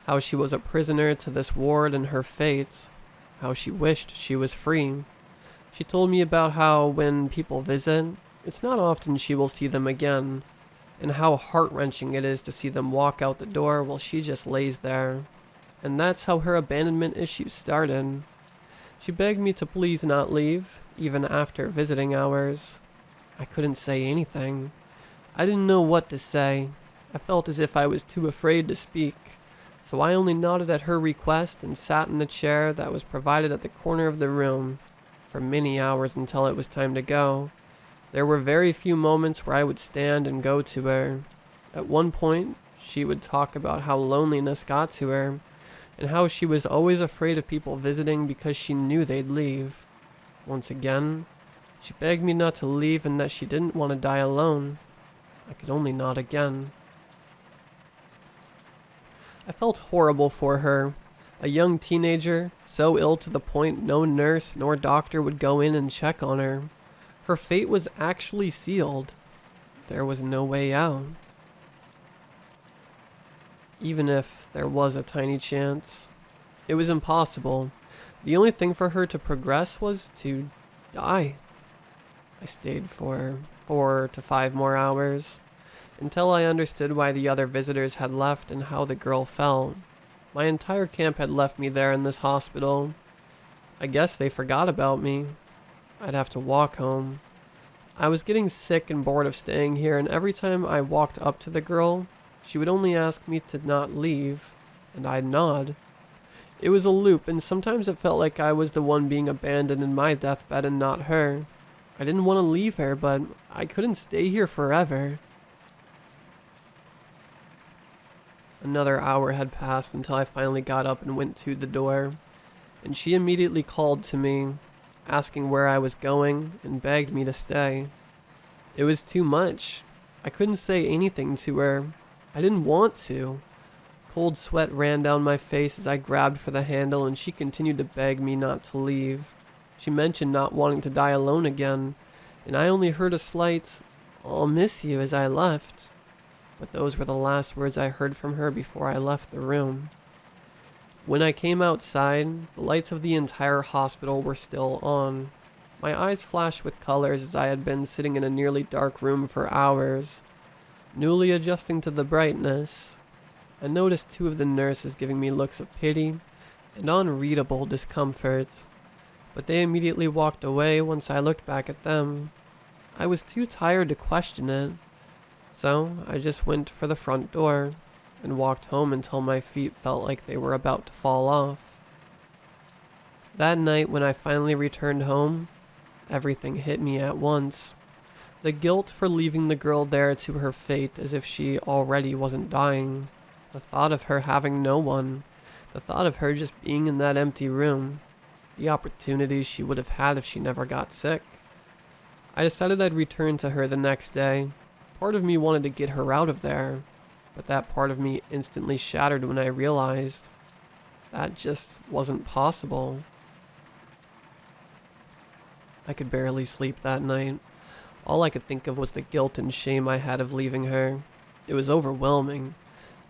how she was a prisoner to this ward and her fate, how she wished she was free. She told me about how when people visit, it's not often she will see them again, and how heart-wrenching it is to see them walk out the door while she just lays there. And that's how her abandonment issues started. She begged me to please not leave, even after visiting hours. I couldn't say anything. I didn't know what to say. I felt as if I was too afraid to speak, so I only nodded at her request and sat in the chair that was provided at the corner of the room for many hours until it was time to go. There were very few moments where I would stand and go to her. At one point, she would talk about how loneliness got to her, and how she was always afraid of people visiting because she knew they'd leave. Once again, she begged me not to leave and that she didn't want to die alone. I could only nod again. I felt horrible for her. A young teenager, so ill to the point no nurse nor doctor would go in and check on her. Her fate was actually sealed. There was no way out. Even if there was a tiny chance, it was impossible. The only thing for her to progress was to die. I stayed for 4 to 5 more hours, until I understood why the other visitors had left and how the girl felt. My entire camp had left me there in this hospital. I guess they forgot about me. I'd have to walk home. I was getting sick and bored of staying here, and every time I walked up to the girl, she would only ask me to not leave, and I'd nod. It was a loop, and sometimes it felt like I was the one being abandoned in my deathbed and not her. I didn't want to leave her, but I couldn't stay here forever. Another hour had passed until I finally got up and went to the door, and she immediately called to me, asking where I was going, and begged me to stay. It was too much. I couldn't say anything to her. I didn't want to. Cold sweat ran down my face as I grabbed for the handle, and she continued to beg me not to leave. She mentioned not wanting to die alone again, and I only heard a slight, "I'll miss you," as I left. But those were the last words I heard from her before I left the room. When I came outside, the lights of the entire hospital were still on. My eyes flashed with colors as I had been sitting in a nearly dark room for hours, newly adjusting to the brightness. I noticed two of the nurses giving me looks of pity and unreadable discomfort, but they immediately walked away once I looked back at them. I was too tired to question it, so I just went for the front door and walked home until my feet felt like they were about to fall off. That night, when I finally returned home, everything hit me at once. The guilt for leaving the girl there to her fate as if she already wasn't dying. The thought of her having no one. The thought of her just being in that empty room. The opportunities she would have had if she never got sick. I decided I'd return to her the next day. Part of me wanted to get her out of there, but that part of me instantly shattered when I realized that just wasn't possible. I could barely sleep that night. All I could think of was the guilt and shame I had of leaving her. It was overwhelming.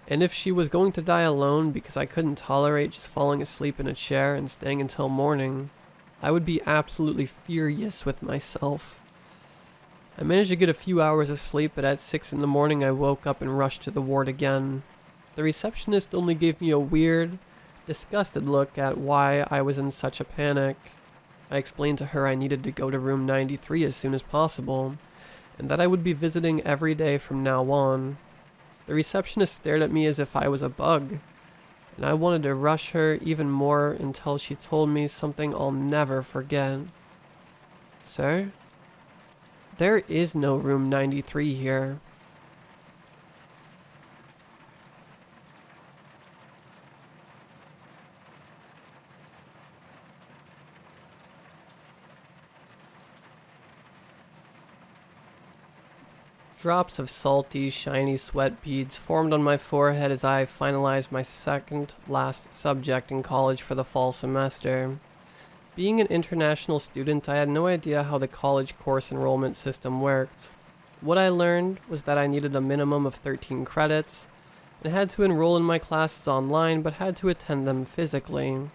And if she was going to die alone because I couldn't tolerate just falling asleep in a chair and staying until morning, I would be absolutely furious with myself. I managed to get a few hours of sleep, but at 6 in the morning I woke up and rushed to the ward again. The receptionist only gave me a weird, disgusted look at why I was in such a panic. I explained to her I needed to go to room 93 as soon as possible, and that I would be visiting every day from now on. The receptionist stared at me as if I was a bug, and I wanted to rush her even more until she told me something I'll never forget. "Sir, there is no room 93 here." Drops of salty, shiny sweat beads formed on my forehead as I finalized my second last subject in college for the fall semester. Being an international student, I had no idea how the college course enrollment system worked. What I learned was that I needed a minimum of 13 credits and had to enroll in my classes online but had to attend them physically.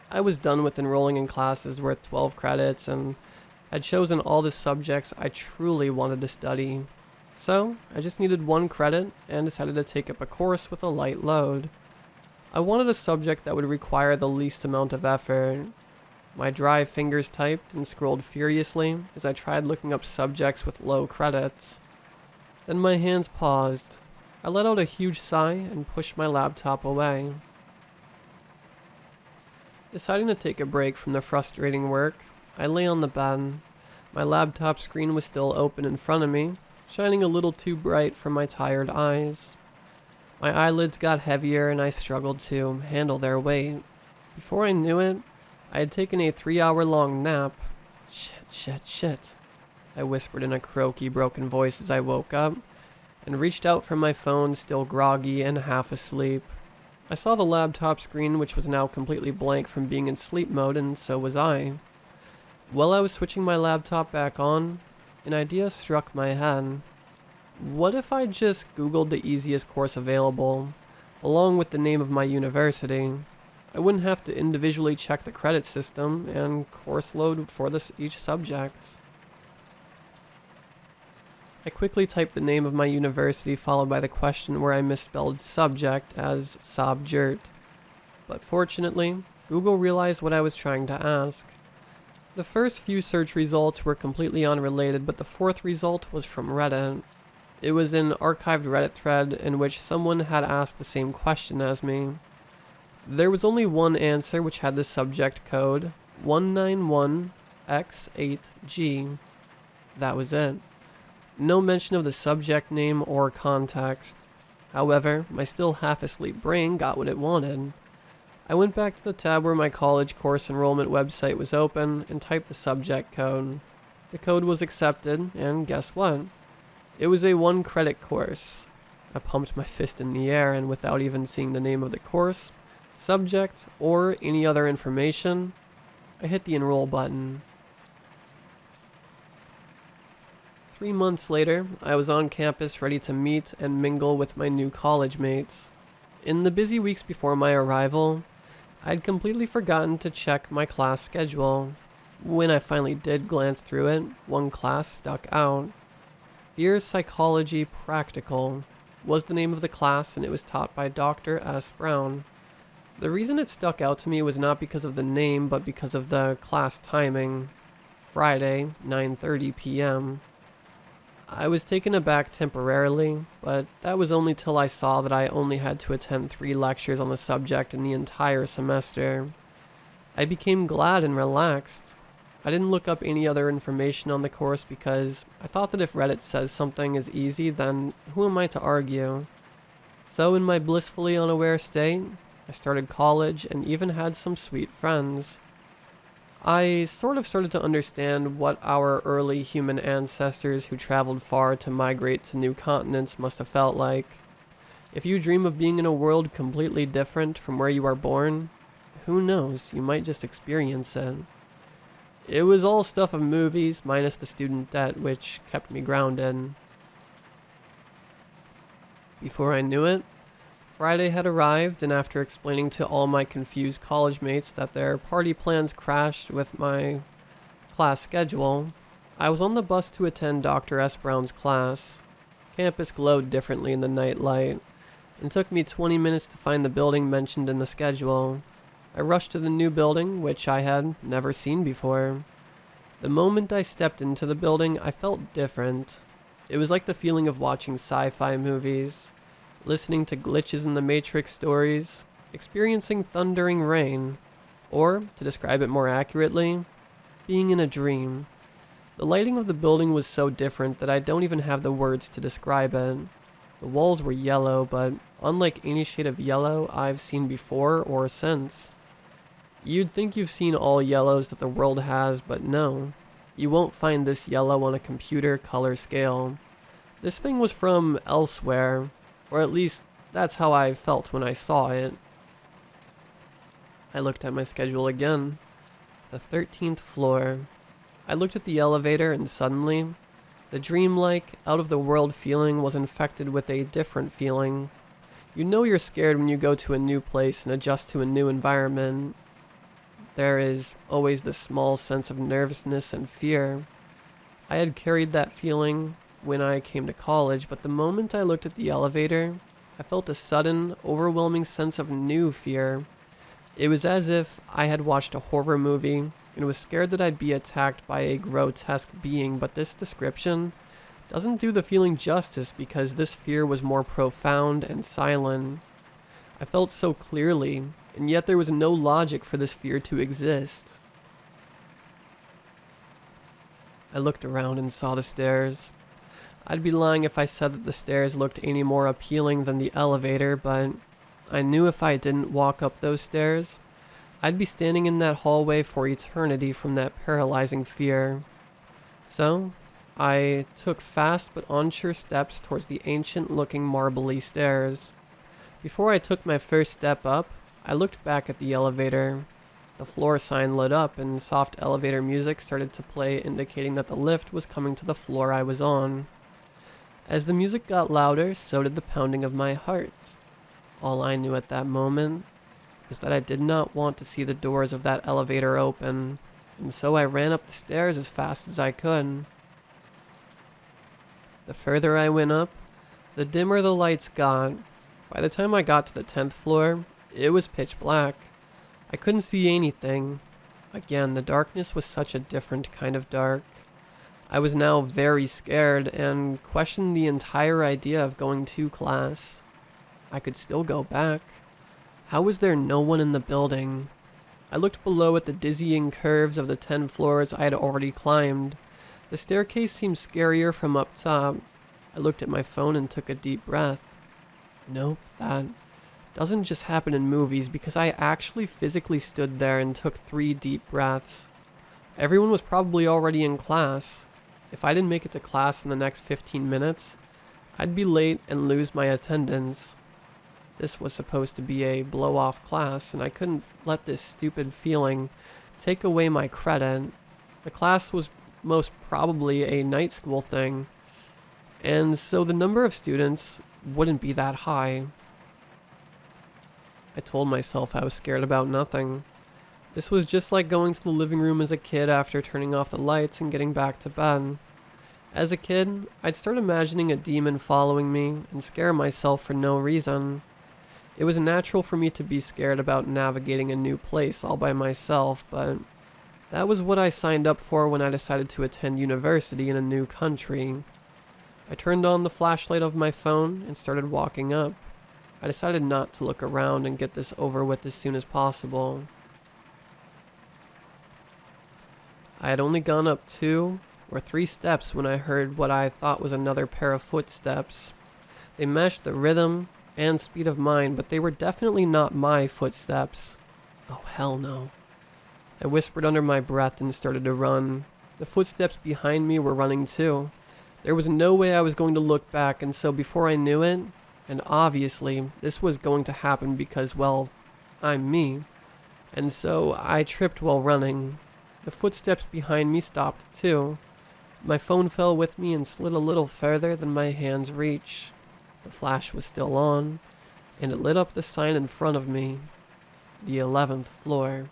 I was done with enrolling in classes worth 12 credits and had chosen all the subjects I truly wanted to study. So, I just needed 1 credit and decided to take up a course with a light load. I wanted a subject that would require the least amount of effort. My dry fingers typed and scrolled furiously as I tried looking up subjects with low credits. Then my hands paused. I let out a huge sigh and pushed my laptop away. Deciding to take a break from the frustrating work, I lay on the bed. My laptop screen was still open in front of me, shining a little too bright for my tired eyes. My eyelids got heavier and I struggled to handle their weight. Before I knew it, I had taken a 3-hour-long nap. Shit. I whispered in a croaky, broken voice as I woke up, and reached out for my phone, still groggy and half asleep. I saw the laptop screen, which was now completely blank from being in sleep mode, and so was I. While I was switching my laptop back on, an idea struck my head. What if I just Googled the easiest course available, along with the name of my university? I wouldn't have to individually check the credit system and course load for each subject. I quickly typed the name of my university followed by the question where I misspelled subject as subject. But fortunately, Google realized what I was trying to ask. The first few search results were completely unrelated, but the 4th result was from Reddit. It was an archived Reddit thread in which someone had asked the same question as me. There was only one answer which had the subject code 191X8G. That was it. No mention of the subject name or context. However, my still half-asleep brain got what it wanted. I went back to the tab where my college course enrollment website was open and typed the subject code. The code was accepted, and guess what? It was a 1-credit course. I pumped my fist in the air, and without even seeing the name of the course, subject, or any other information, I hit the enroll button. 3 months later, I was on campus ready to meet and mingle with my new college mates. In the busy weeks before my arrival, I'd completely forgotten to check my class schedule. When I finally did glance through it, one class stuck out. Fear Psychology Practical was the name of the class, and it was taught by Dr. S. Brown. The reason it stuck out to me was not because of the name, but because of the class timing. Friday, 9:30 p.m. I was taken aback temporarily, but that was only till I saw that I only had to attend 3 lectures on the subject in the entire semester. I became glad and relaxed. I didn't look up any other information on the course because I thought that if Reddit says something is easy, then who am I to argue? So in my blissfully unaware state, I started college and even had some sweet friends. I sort of started to understand what our early human ancestors who traveled far to migrate to new continents must have felt like. If you dream of being in a world completely different from where you are born, who knows, you might just experience it. It was all stuff of movies, minus the student debt, which kept me grounded. Before I knew it, Friday had arrived, and after explaining to all my confused college mates that their party plans crashed with my class schedule, I was on the bus to attend Dr. S. Brown's class. Campus glowed differently in the night light, and took me 20 minutes to find the building mentioned in the schedule. I rushed to the new building, which I had never seen before. The moment I stepped into the building, I felt different. It was like the feeling of watching sci-fi movies, listening to glitches in the Matrix stories, experiencing thundering rain, or, to describe it more accurately, being in a dream. The lighting of the building was so different that I don't even have the words to describe it. The walls were yellow, but unlike any shade of yellow I've seen before or since. You'd think you've seen all yellows that the world has, but no. You won't find this yellow on a computer color scale. This thing was from elsewhere, or at least that's how I felt when I saw it. I looked at my schedule again. The 13th floor. I looked at the elevator and suddenly, the dreamlike, out-of-the-world feeling was infected with a different feeling. You know you're scared when you go to a new place and adjust to a new environment. There is always this small sense of nervousness and fear. I had carried that feeling when I came to college, but the moment I looked at the elevator, I felt a sudden, overwhelming sense of new fear. It was as if I had watched a horror movie and was scared that I'd be attacked by a grotesque being, but this description doesn't do the feeling justice because this fear was more profound and silent. I felt so clearly, and yet there was no logic for this fear to exist. I looked around and saw the stairs. I'd be lying if I said that the stairs looked any more appealing than the elevator, but I knew if I didn't walk up those stairs, I'd be standing in that hallway for eternity from that paralyzing fear. So, I took fast but unsure steps towards the ancient-looking marbly stairs. Before I took my first step up, I looked back at the elevator. The floor sign lit up and soft elevator music started to play, indicating that the lift was coming to the floor I was on. As the music got louder, so did the pounding of my heart. All I knew at that moment was that I did not want to see the doors of that elevator open, and so I ran up the stairs as fast as I could. The further I went up, the dimmer the lights got. By the time I got to the 10th floor, it was pitch black. I couldn't see anything. Again, the darkness was such a different kind of dark. I was now very scared and questioned the entire idea of going to class. I could still go back. How was there no one in the building? I looked below at the dizzying curves of the 10 floors I had already climbed. The staircase seemed scarier from up top. I looked at my phone and took a deep breath. Nope, that doesn't just happen in movies because I actually physically stood there and took 3 deep breaths. Everyone was probably already in class. If I didn't make it to class in the next 15 minutes, I'd be late and lose my attendance. This was supposed to be a blow-off class, and I couldn't let this stupid feeling take away my credit. The class was most probably a night school thing, and so the number of students wouldn't be that high. I told myself I was scared about nothing. This was just like going to the living room as a kid after turning off the lights and getting back to bed. As a kid, I'd start imagining a demon following me and scare myself for no reason. It was natural for me to be scared about navigating a new place all by myself, but that was what I signed up for when I decided to attend university in a new country. I turned on the flashlight of my phone and started walking up. I decided not to look around and get this over with as soon as possible. I had only gone up 2 or 3 steps when I heard what I thought was another pair of footsteps. They matched the rhythm and speed of mine, but they were definitely not my footsteps. Oh, hell no. I whispered under my breath and started to run. The footsteps behind me were running too. There was no way I was going to look back, and so before I knew it, and obviously this was going to happen because, well, I'm me, and so I tripped while running. The footsteps behind me stopped too. My phone fell with me and slid a little further than my hands reached. The flash was still on, and it lit up the sign in front of me. The 11th floor.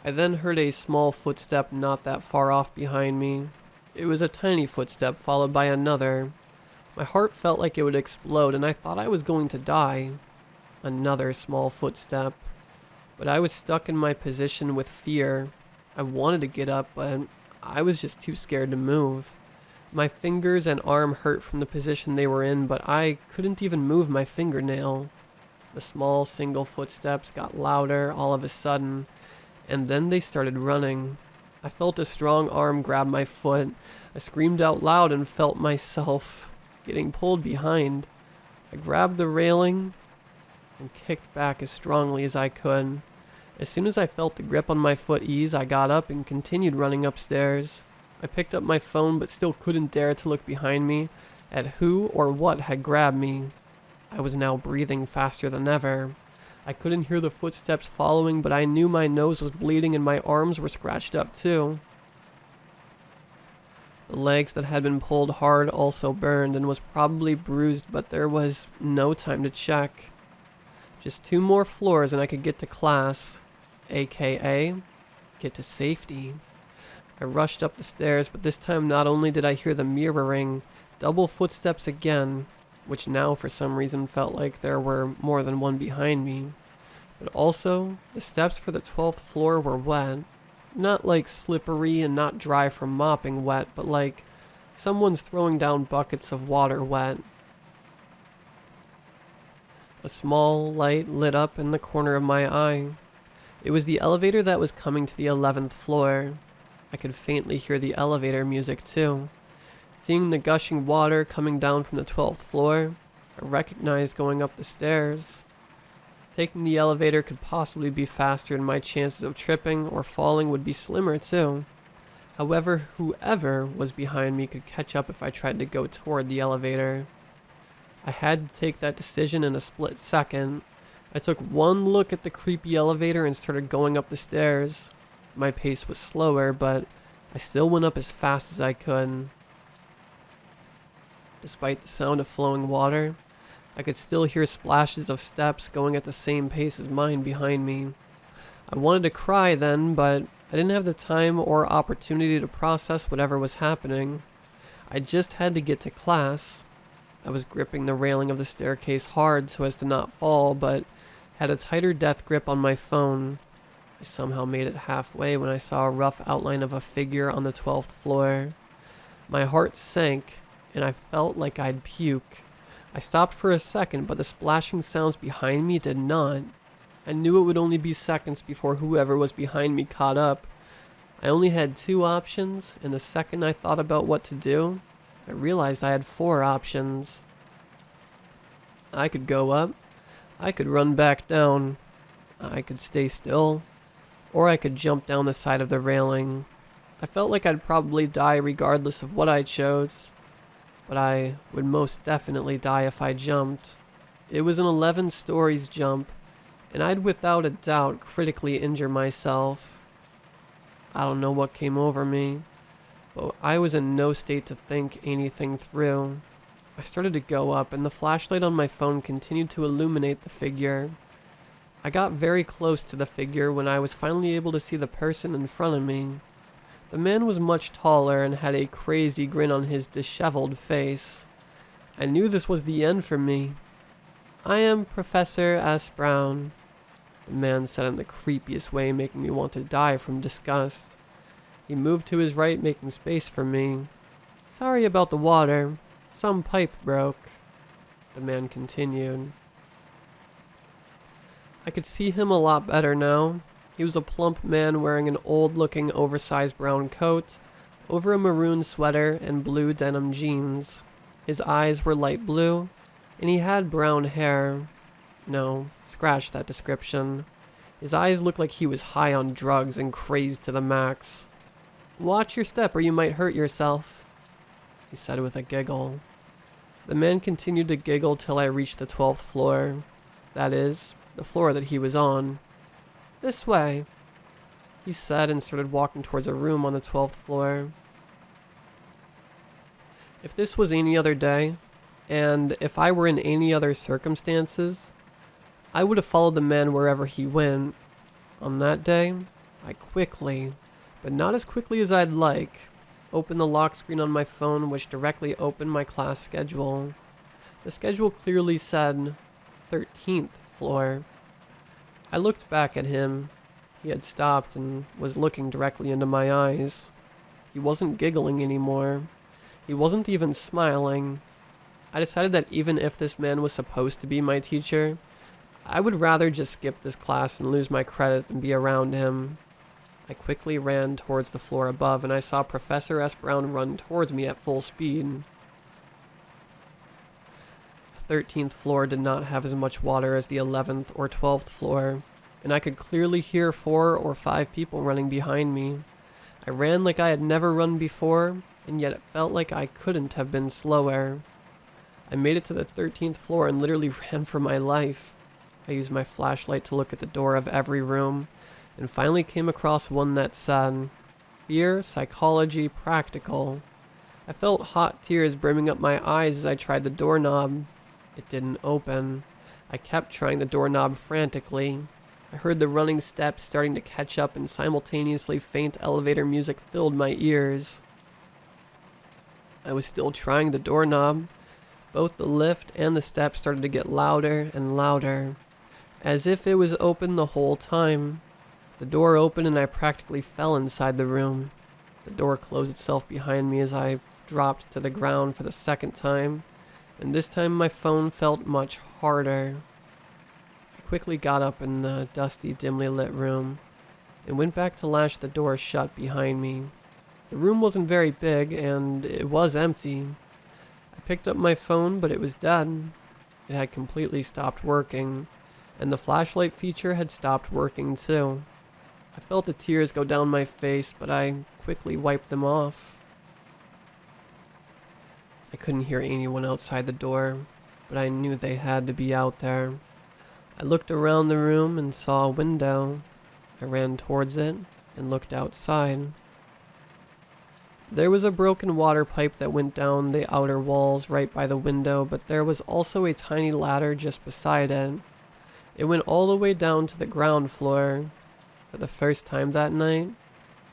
I then heard a small footstep not that far off behind me. It was a tiny footstep followed by another. My heart felt like it would explode and I thought I was going to die. Another small footstep. But I was stuck in my position with fear. I wanted to get up, but I was just too scared to move. My fingers and arm hurt from the position they were in, but I couldn't even move my fingernail. The small single footsteps got louder all of a sudden, and then they started running. I felt a strong arm grab my foot. I screamed out loud and felt myself getting pulled behind. I grabbed the railing and kicked back as strongly as I could. As soon as I felt the grip on my foot ease, I got up and continued running upstairs. I picked up my phone but still couldn't dare to look behind me at who or what had grabbed me. I was now breathing faster than ever. I couldn't hear the footsteps following, but I knew my nose was bleeding and my arms were scratched up too. The legs that had been pulled hard also burned and was probably bruised, but there was no time to check. Just 2 more floors and I could get to class, aka get to safety. I rushed up the stairs, but this time not only did I hear the mirroring, double footsteps again, which now for some reason felt like there were more than one behind me, but also the steps for the 12th floor were wet. Not like slippery and not dry from mopping wet, but like someone's throwing down buckets of water wet. A small light lit up in the corner of my eye. It was the elevator that was coming to the 11th floor. I could faintly hear the elevator music too. Seeing the gushing water coming down from the 12th floor, I recognized going up the stairs. Taking the elevator could possibly be faster and my chances of tripping or falling would be slimmer too. However, whoever was behind me could catch up if I tried to go toward the elevator. I had to take that decision in a split second. I took one look at the creepy elevator and started going up the stairs. My pace was slower, but I still went up as fast as I could. Despite the sound of flowing water, I could still hear splashes of steps going at the same pace as mine behind me. I wanted to cry then, but I didn't have the time or opportunity to process whatever was happening. I just had to get to class. I was gripping the railing of the staircase hard so as to not fall, but had a tighter death grip on my phone. I somehow made it halfway when I saw a rough outline of a figure on the 12th floor. My heart sank, and I felt like I'd puke. I stopped for a second, but the splashing sounds behind me did not. I knew it would only be seconds before whoever was behind me caught up. I only had 2 options, and the second I thought about what to do, I realized I had 4 options. I could go up, I could run back down, I could stay still, or I could jump down the side of the railing. I felt like I'd probably die regardless of what I chose, but I would most definitely die if I jumped. It was an 11 stories jump, and I'd without a doubt critically injure myself. I don't know what came over me, but I was in no state to think anything through. I started to go up, and the flashlight on my phone continued to illuminate the figure. I got very close to the figure when I was finally able to see the person in front of me. The man was much taller and had a crazy grin on his disheveled face. I knew this was the end for me. "I am Professor S. Brown," the man said in the creepiest way, making me want to die from disgust. He moved to his right, making space for me. "Sorry about the water. Some pipe broke," the man continued. I could see him a lot better now. He was a plump man wearing an old-looking oversized brown coat, over a maroon sweater and blue denim jeans. His eyes were light blue, and he had brown hair. No, scratch that description. His eyes looked like he was high on drugs and crazed to the max. "Watch your step or you might hurt yourself," he said with a giggle. The man continued to giggle till I reached the 12th floor. That is, the floor that he was on. "This way," he said and started walking towards a room on the 12th floor. If this was any other day, and if I were in any other circumstances, I would have followed the man wherever he went. On that day, I quickly, but not as quickly as I'd like, opened the lock screen on my phone, which directly opened my class schedule. The schedule clearly said 13th floor. I looked back at him. He had stopped and was looking directly into my eyes. He wasn't giggling anymore. He wasn't even smiling. I decided that even if this man was supposed to be my teacher, I would rather just skip this class and lose my credit than be around him. I quickly ran towards the floor above, and I saw Professor S. Brown run towards me at full speed. The 13th floor did not have as much water as the 11th or 12th floor, and I could clearly hear 4 or 5 people running behind me. I ran like I had never run before, and yet it felt like I couldn't have been slower. I made it to the 13th floor and literally ran for my life. I used my flashlight to look at the door of every room, and finally came across one that said, "Fear, Psychology, Practical." I felt hot tears brimming up my eyes as I tried the doorknob. It didn't open. I kept trying the doorknob frantically. I heard the running steps starting to catch up, and simultaneously faint elevator music filled my ears. I was still trying the doorknob. Both the lift and the steps started to get louder and louder, as if it was open the whole time. The door opened and I practically fell inside the room. The door closed itself behind me as I dropped to the ground for the second time, and this time my phone felt much harder. I quickly got up in the dusty, dimly lit room and went back to lash the door shut behind me. The room wasn't very big, and it was empty. I picked up my phone, but it was dead. It had completely stopped working, and the flashlight feature had stopped working too. I felt the tears go down my face, but I quickly wiped them off. I couldn't hear anyone outside the door, but I knew they had to be out there. I looked around the room and saw a window. I ran towards it and looked outside. There was a broken water pipe that went down the outer walls right by the window, but there was also a tiny ladder just beside it. It went all the way down to the ground floor. For the first time that night,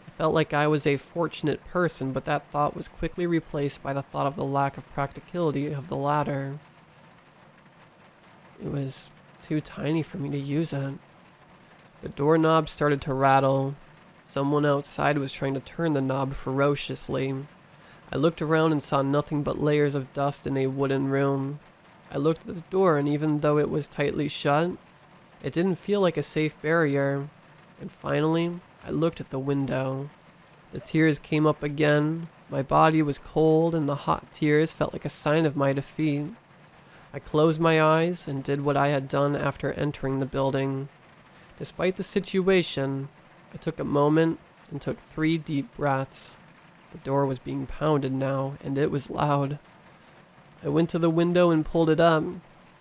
I felt like I was a fortunate person, but that thought was quickly replaced by the thought of the lack of practicality of the ladder. It was too tiny for me to use it. The doorknob started to rattle. Someone outside was trying to turn the knob ferociously. I looked around and saw nothing but layers of dust in a wooden room. I looked at the door, and even though it was tightly shut, it didn't feel like a safe barrier. And finally, I looked at the window. The tears came up again. My body was cold, and the hot tears felt like a sign of my defeat. I closed my eyes and did what I had done after entering the building. Despite the situation, I took a moment and took 3 deep breaths. The door was being pounded now, and it was loud. I went to the window and pulled it up.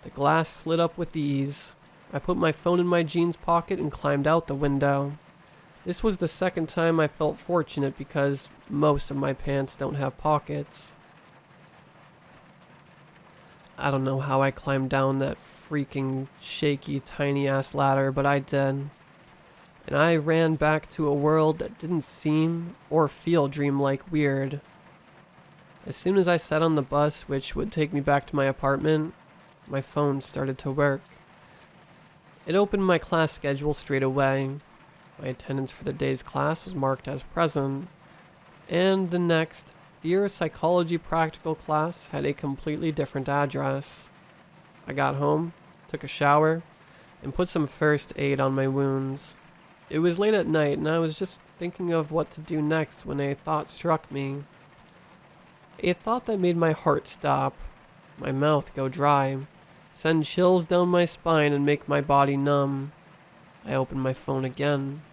The glass slid up with ease. I put my phone in my jeans pocket and climbed out the window. This was the second time I felt fortunate because most of my pants don't have pockets. I don't know how I climbed down that freaking shaky tiny ass ladder, but I did. And I ran back to a world that didn't seem or feel dreamlike weird. As soon as I sat on the bus, which would take me back to my apartment, my phone started to work. It opened my class schedule straight away. My attendance for the day's class was marked as present, and the next Fear Psychology Practical class had a completely different address. I got home, took a shower, and put some first aid on my wounds. It was late at night, and I was just thinking of what to do next when a thought struck me. A thought that made my heart stop, my mouth go dry, send chills down my spine and make my body numb. I opened my phone again.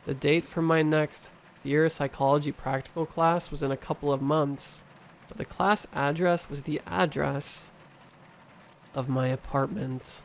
The date for my next Fear Psychology Practical class was in a couple of months, but the class address was the address of my apartment.